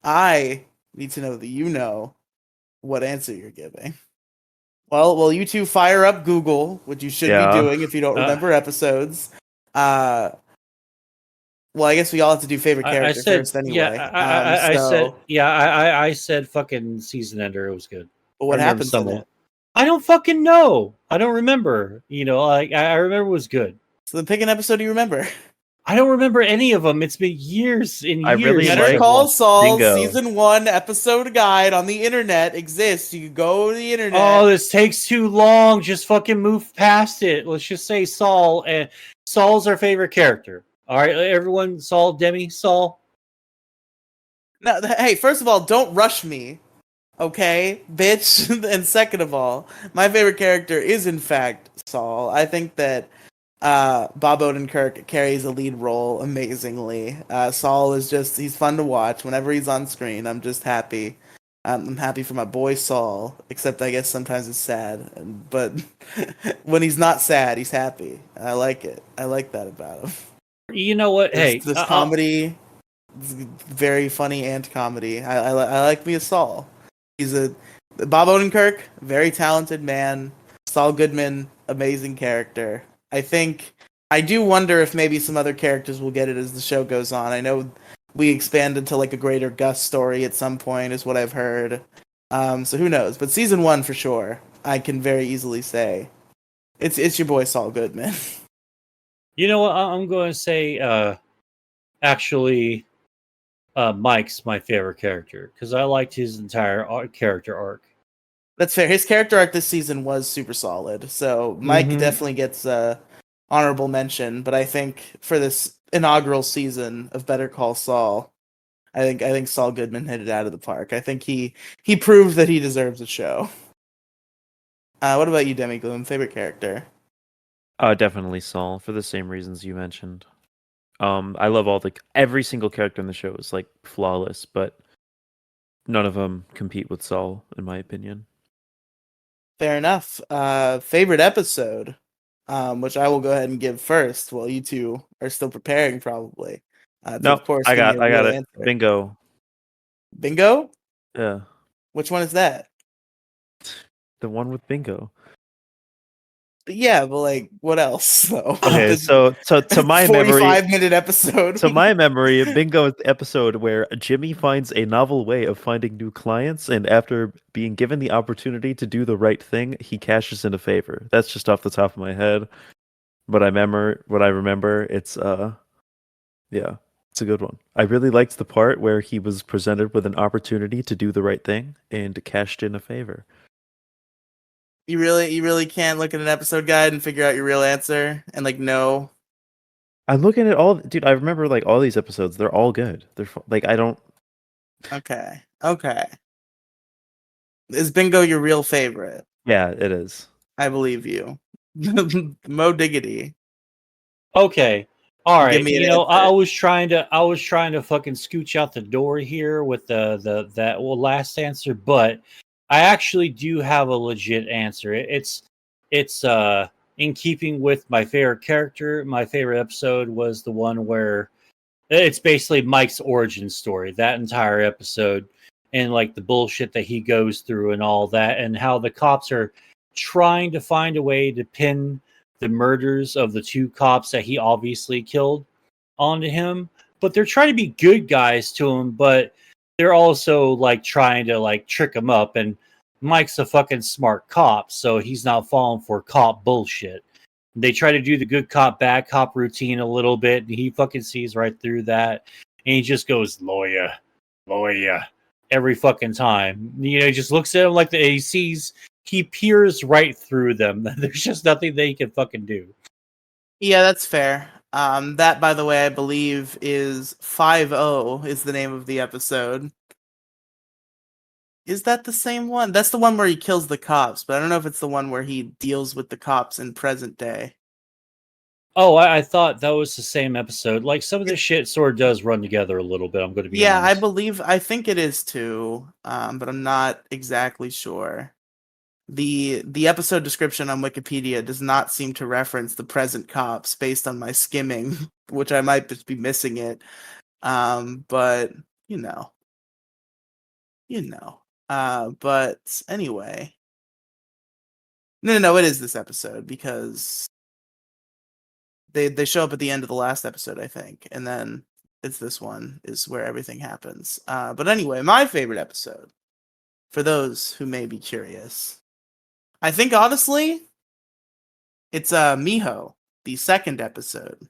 I need to know that you know what answer you're giving. Well, you two fire up Google, which you should be doing if you don't remember episodes. Well, I guess we all have to do favorite I character said, first anyway. I said, I said fucking season ender. It was good. But I what remember happens some in of it? them. I don't fucking know. I don't remember. You know, like I remember it was good. So then pick an episode you remember. I don't remember any of them. It's been years and I really years. like- since Better I've Call watched- Saul Bingo. season 1 episode guide on the internet exists. You can go to the internet. Oh, this takes too long. Just fucking move past it. Let's just say Saul. And Saul's our favorite character. All right, everyone. Saul, Demi, Saul. No, hey, first of all, don't rush me, okay, bitch. And second of all, my favorite character is in fact Saul. I think that Bob Odenkirk carries a lead role amazingly. Saul is he's fun to watch. Whenever he's on screen, I'm just happy. I'm happy for my boy Saul, except I guess sometimes it's sad. But when he's not sad, he's happy. I like it. I like that about him. You know what? Hey, There's comedy. It's very funny and comedy. I like me a Saul. He's Bob Odenkirk, very talented man. Saul Goodman, amazing character. I do wonder if maybe some other characters will get it as the show goes on. I know we expanded to like a greater Gus story at some point, is what I've heard. So who knows? But season 1 for sure, I can very easily say it's your boy Saul Goodman. you know what? I'm going to say, actually, Mike's my favorite character because I liked his entire character arc. That's fair. His character arc this season was super solid. So Mike definitely gets honorable mention. But I think for this inaugural season of Better Call Saul, I think Saul Goodman hit it out of the park. I think he proved that he deserves a show. What about you, Demigloom? Favorite character? Definitely Saul for the same reasons you mentioned. I love every single character in the show is like flawless, but none of them compete with Saul, in my opinion. Fair enough. Favorite episode, which I will go ahead and give first while you two are still preparing, probably. No, of course, I give me got a real it. answer. Bingo. Bingo? Yeah, Which one is that? the one with Bingo. Yeah, but like, what else though? Okay, This so to my memory, 45-minute episode. to my memory, Bingo is the episode where Jimmy finds a novel way of finding new clients, and after being given the opportunity to do the right thing, he cashes in a favor. That's just off the top of my head, but what I remember. It's yeah, it's a good one. I really liked the part where he was presented with an opportunity to do the right thing and cashed in a favor. You really can't look at an episode guide and figure out your real answer and like no. I'm looking at all, dude. I remember like all these episodes. They're all good. Like I don't. Okay. Is Bingo your real favorite? Yeah, it is. I believe you. Moediggity. Okay. All Give right. me an You know, answer. I was trying to fucking scooch out the door here with that last answer, but I actually do have a legit answer. It's in keeping with my favorite character. My favorite episode was the one where it's basically Mike's origin story, that entire episode, and like the bullshit that he goes through and all that, and how the cops are trying to find a way to pin the murders of the 2 cops that he obviously killed onto him. But they're trying to be good guys to him, but they're also like trying to like trick him up. And Mike's a fucking smart cop, so he's not falling for cop bullshit. They try to do the good cop, bad cop routine a little bit, and he fucking sees right through that. And he just goes, lawyer, every fucking time. You know, he just looks at him like he peers right through them. There's just nothing they can fucking do. Yeah, that's fair. That, by the way, I believe is 5-0 is the name of the episode. Is that the same one? That's the one where he kills the cops, but I don't know if it's the one where he deals with the cops in present day. Oh, I thought that was the same episode. Like some of this shit sort of does run together a little bit. I'm going to be honest. I think it is too, but I'm not exactly sure. The episode description on Wikipedia does not seem to reference the present cops based on my skimming, which I might just be missing it. But you know. But anyway. No, it is this episode because they show up at the end of the last episode, I think, and then it's this one is where everything happens. But anyway, my favorite episode, for those who may be curious, I think honestly, it's Miho, the second episode.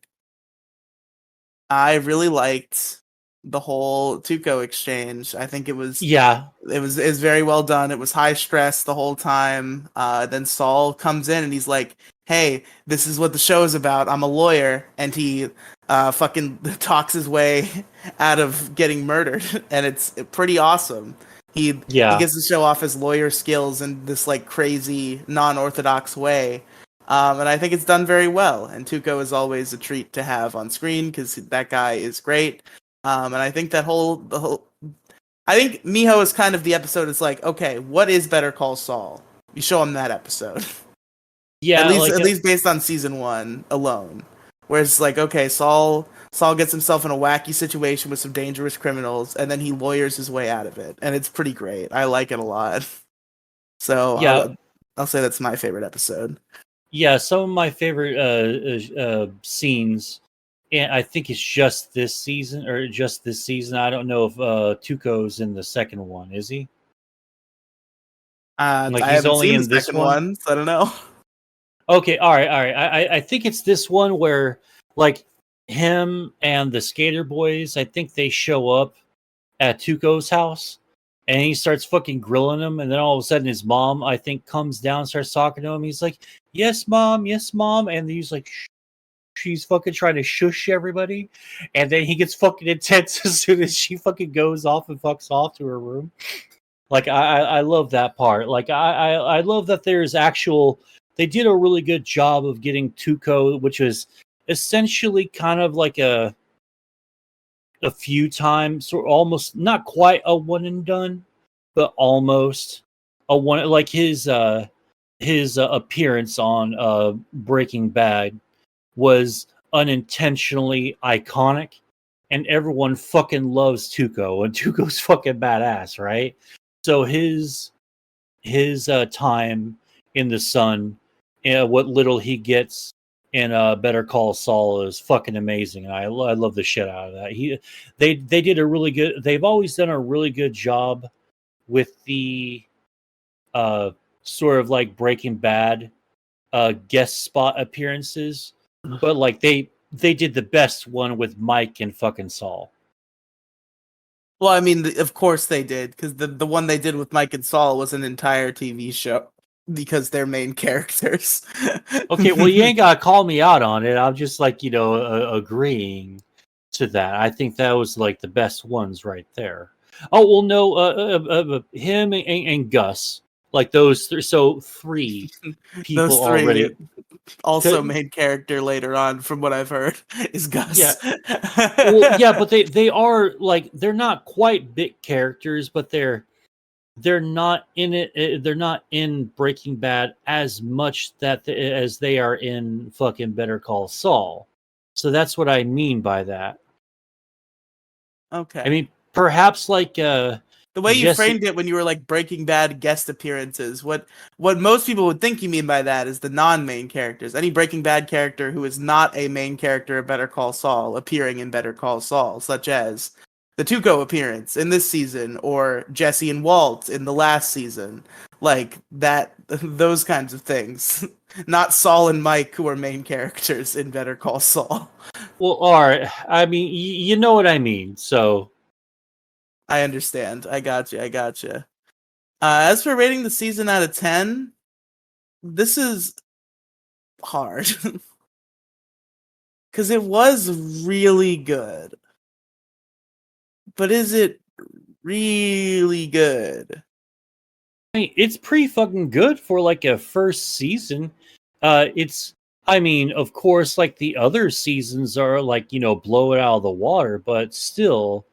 I really liked the whole Tuco exchange. I think it was very well done. It was high stress the whole time. Then Saul comes in and he's like, "Hey, this is what the show is about. I'm a lawyer," and he fucking talks his way out of getting murdered, and it's pretty awesome. He gets to show off his lawyer skills in this like crazy non-orthodox way. And I think it's done very well. And Tuco is always a treat to have on screen because that guy is great. And I think I think Miho is kind of the episode. It's like, okay, what is Better Call Saul? You show him that episode. Yeah, at least based on season 1 alone. Where it's like, okay, Saul gets himself in a wacky situation with some dangerous criminals, and then he lawyers his way out of it, and it's pretty great. I like it a lot. So yeah, I'll say that's my favorite episode. Yeah, some of my favorite scenes, and I think it's just this season. I don't know if Tuco's in the second one. Is he? I He's haven't only seen in the this second one? one, so I don't know. Okay, all right. I think it's this one where like him and the Skater Boys. I think they show up at Tuco's house, and he starts fucking grilling him, and then all of a sudden his mom, I think, comes down and starts talking to him. He's like, yes mom, and he's like, she's fucking trying to shush everybody, and then he gets fucking intense as soon as she fucking goes off and fucks off to her room. Like I love that part. Like I love that there's actual, they did a really good job of getting Tuco, which was essentially kind of like a few times, or almost not quite a one and done, but almost a one. Like his appearance on Breaking Bad was unintentionally iconic, and everyone fucking loves Tuco, and Tuco's fucking badass, right? So his time in the sun, what little he gets in Better Call Saul is fucking amazing, and I love the shit out of that. They did a really good. They've always done a really good job with the sort of like Breaking Bad guest spot appearances, but like they did the best one with Mike and fucking Saul. Well, I mean, of course they did, because the one they did with Mike and Saul was an entire TV show because they're main characters. Okay, well, you ain't gotta call me out on it. I'm just like, agreeing to that. I think that was like the best ones right there. Oh well, no, him and Gus, like those three. So three people Those three, already. also main character later on, from what I've heard, is Gus. Yeah. Well, yeah, but they are like, they're not quite big characters, but they're not in it. They're not in Breaking Bad as much as they are in fucking Better Call Saul. So that's what I mean by that. Okay. I mean, perhaps like the way you framed it when you were like Breaking Bad guest appearances, what most people would think you mean by that is the non-main characters. Any Breaking Bad character who is not a main character of Better Call Saul appearing in Better Call Saul, such as the Tuco appearance in this season, or Jesse and Walt in the last season, like that, those kinds of things. Not Saul and Mike, who are main characters in Better Call Saul. Well, all right. I mean, you know what I mean. So I understand. I got you. As for rating the season out of 10, this is hard. Because it was really good. But is it really good? I mean, it's pretty fucking good for like a first season. I mean, of course, like the other seasons are like, blow it out of the water, but still.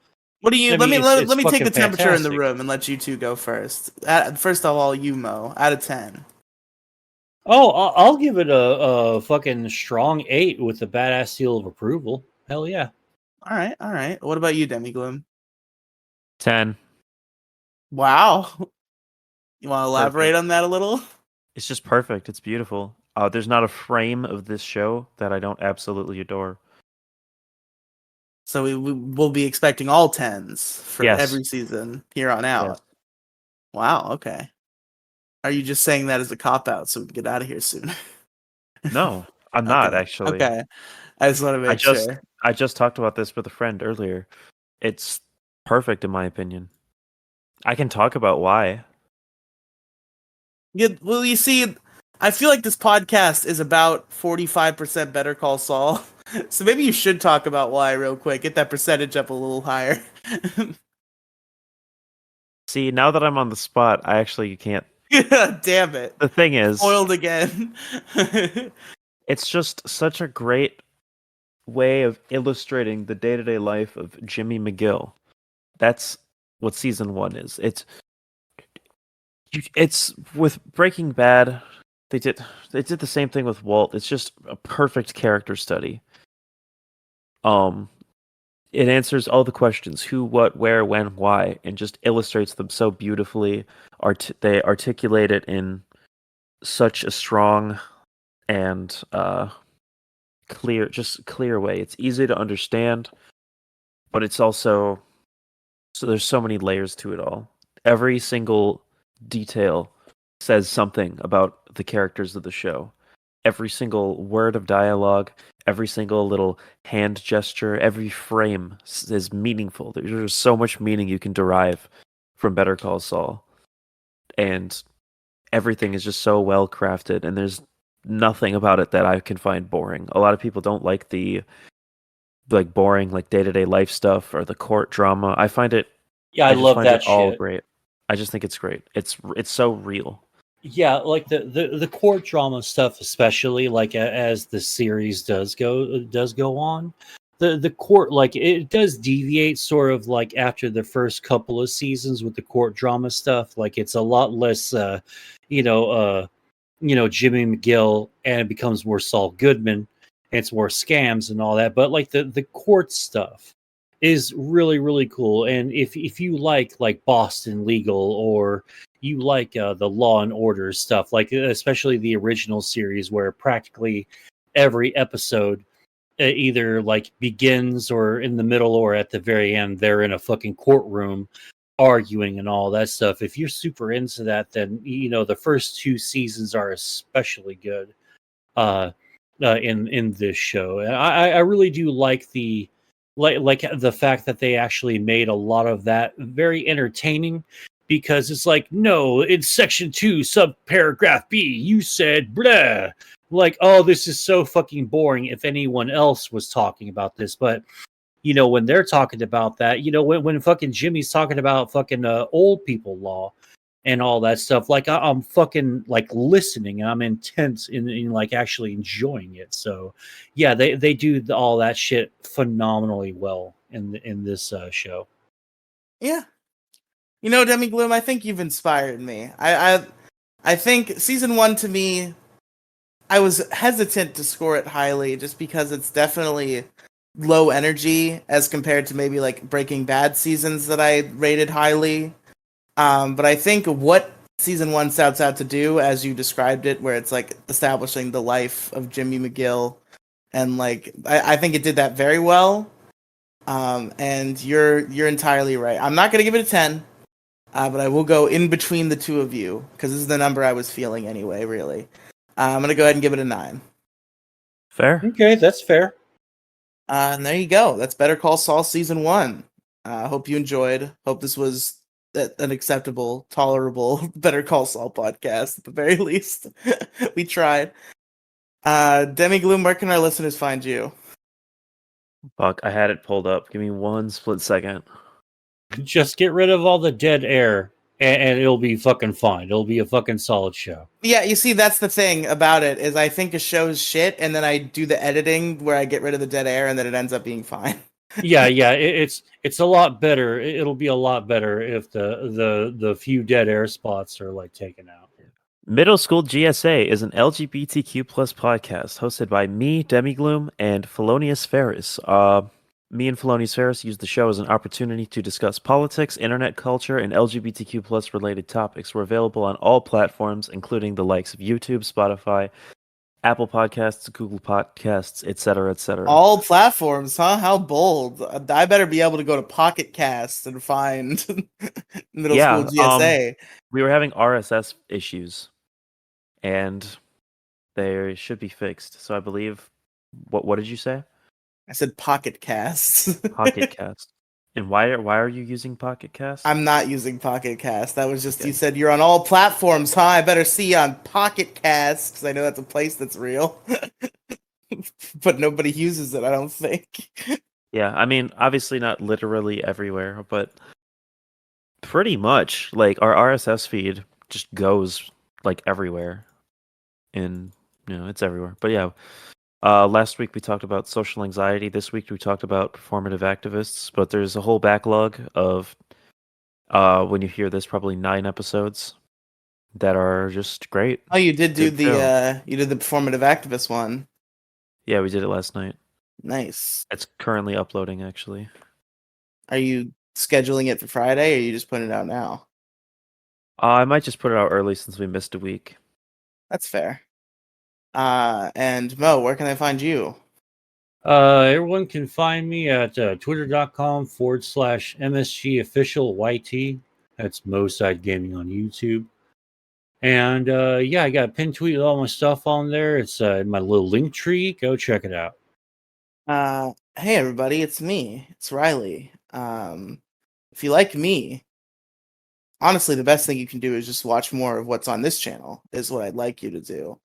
What do you? I let mean, me take the fucking temperature in the fantastic. room and let you two go first. First of all, you Mo, out of 10. Oh, I'll give it a fucking strong 8 with a badass seal of approval. Hell yeah. All right. What about you, Demigloom? 10. Wow. You want to elaborate Perfect. on that a little? It's just perfect. It's beautiful. There's not a frame of this show that I don't absolutely adore. So we'll be expecting all 10s for Yes. every season here on out. Yes. Wow, okay. Are you just saying that as a cop-out so we can get out of here soon? No, I'm not Okay, actually. okay. I just want to make sure. I just talked about this with a friend earlier. It's perfect in my opinion. I can talk about why. Yeah, well, you see, I feel like this podcast is about 45% Better Call Saul. So maybe you should talk about why real quick. Get that percentage up a little higher. See, now that I'm on the spot, I actually can't. Damn it. The thing is, Spoiled again. it's just such a great way of illustrating the day-to-day life of Jimmy McGill. That's what season 1 is. It's with Breaking Bad. They did the same thing with Walt. It's just a perfect character study. It answers all the questions: who, what, where, when, why, and just illustrates them so beautifully. They articulate it in such a strong and clear way. It's easy to understand, but it's also there's so many layers to it all. Every single detail says something about the characters of the show. Every single word of dialogue, every single little hand gesture, every frame is meaningful. There's so much meaning you can derive from Better Call Saul. And everything is just so well crafted, and there's nothing about it that I can find boring. A lot of people don't like the boring day-to-day life stuff or the court drama. I find it Yeah, I just love find that it all shit. great. I just think it's great. It's so real. Yeah, like the court drama stuff, especially as the series does go on, the court, it does deviate sort of after the first couple of seasons with the court drama stuff. Like it's a lot less, you know, uh, Jimmy McGill, and it becomes more Saul Goodman. And it's more scams and all that. But the court stuff is really really cool. And if you like Boston Legal, or you like the Law and Order stuff, especially the original series where practically every episode either begins or in the middle or at the very end they're in a fucking courtroom arguing and all that stuff. If you're super into that, then the first 2 seasons are especially good uh, in this show. And I really do like the fact that they actually made a lot of that very entertaining, because it's like, no, in section 2 subparagraph B you said blah, oh, this is so fucking boring if anyone else was talking about this. But when they're talking about that, when fucking Jimmy's talking about fucking old people law and all that stuff, I'm fucking listening, and I'm intense in actually enjoying it. So yeah, they do all that shit phenomenally well in this show. Yeah. Demigloom, I think you've inspired me. I think season 1 to me, I was hesitant to score it highly just because it's definitely low energy as compared to maybe Breaking Bad seasons that I rated highly. But I think what season 1 sets out to do, as you described it, where it's establishing the life of Jimmy McGill, and I think it did that very well. And you're entirely right. I'm not gonna give it a 10, but I will go in between the two of you because this is the number I was feeling anyway. Really, I'm gonna go ahead and give it a 9. Fair. Okay, that's fair. And there you go. That's Better Call Saul season 1. Hope you enjoyed. Hope this was an acceptable, tolerable Better Call Saul podcast at the very least. We tried. Demigloom, where can our listeners find you? Fuck, I had it pulled up. Give me one split second. Just get rid of all the dead air, and it'll be fucking fine. It'll be a fucking solid show. Yeah, you see, that's the thing about it, is I think a show's shit, and then I do the editing where I get rid of the dead air, and then it ends up being fine. Yeah, it's a lot better. It'll be a lot better if the few dead air spots are taken out. Middle School GSA is an LGBTQ plus podcast hosted by me, Demigloom, and Felonious Ferris. Me and Felonious Ferris use the show as an opportunity to discuss politics, internet culture, and LGBTQ plus related topics. We're available on all platforms, including the likes of YouTube, Spotify, Apple Podcasts, Google Podcasts, etc., etc. All platforms, huh? How bold! I better be able to go to Pocket Cast and find Middle School Yeah, GSA. we were having RSS issues, and they should be fixed. So I believe. What did you say? I said Pocket Cast. Pocket Cast. And why are you using Pocket Cast? I'm not using Pocket Cast. That was just Okay. you said you're on all platforms, huh? I better see you on Pocket Cast because I know that's a place that's real, but nobody uses it. I don't think. Yeah, I mean, obviously not literally everywhere, but pretty much like our RSS feed just goes like everywhere, and it's everywhere. But yeah, last week we talked about social anxiety. This week we talked about performative activists. But there's a whole backlog of when you hear this, probably 9 episodes that are just great. Oh, you did do Good show. you did the performative activist one. Yeah, we did it last night. Nice. It's currently uploading, actually. Are you scheduling it for Friday, or are you just putting it out now? I might just put it out early since we missed a week. That's fair. And Mo, where can I find you? Everyone can find me at twitter.com/MSG official YT. That's Moside Gaming on YouTube. And yeah, I got a pin tweet with all my stuff on there. It's in my little link tree. Go check it out. Hey everybody, it's me. It's Riely. If you like me, honestly, the best thing you can do is just watch more of what's on this channel, is what I'd like you to do.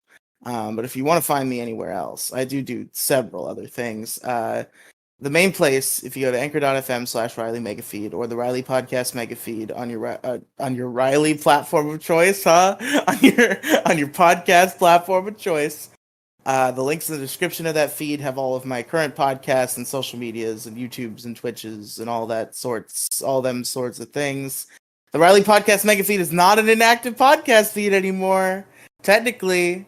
But if you want to find me anywhere else, I do several other things. The main place, if you go to anchor.fm/Riely Megafeed or the Riely Podcast Megafeed on your Riely platform of choice, huh? on your podcast platform of choice. The links in the description of that feed have all of my current podcasts and social medias and YouTubes and Twitches and all them sorts of things. The Riely Podcast Mega Feed is not an inactive podcast feed anymore. Technically,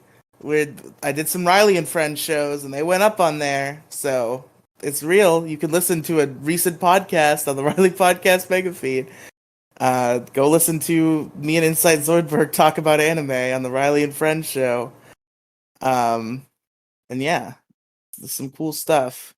I did some Riely and Friends shows and they went up on there, so it's real. You can listen to a recent podcast on the Riely Podcast Mega Feed. Go listen to me and Insight Zoidberg talk about anime on the Riely and Friends show. And yeah, there's some cool stuff.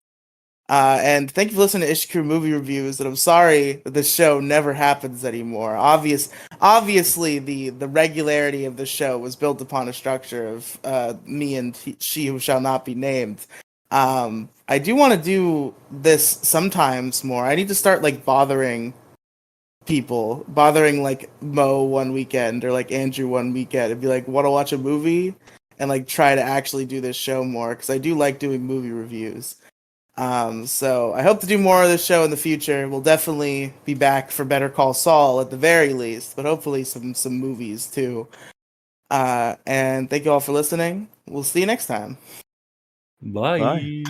And thank you for listening to Ishikuru Movie Reviews. And I'm sorry that this show never happens anymore. Obviously, the regularity of the show was built upon a structure of me and she who shall not be named. I do want to do this sometimes more. I need to start like bothering like Mo one weekend or like Andrew one weekend and be like, want to watch a movie? And like try to actually do this show more because I do like doing movie reviews. So I hope to do more of this show in the future. We'll definitely be back for Better Call Saul at the very least, but hopefully some movies too. And thank you all for listening. We'll see you next time. Bye. Bye.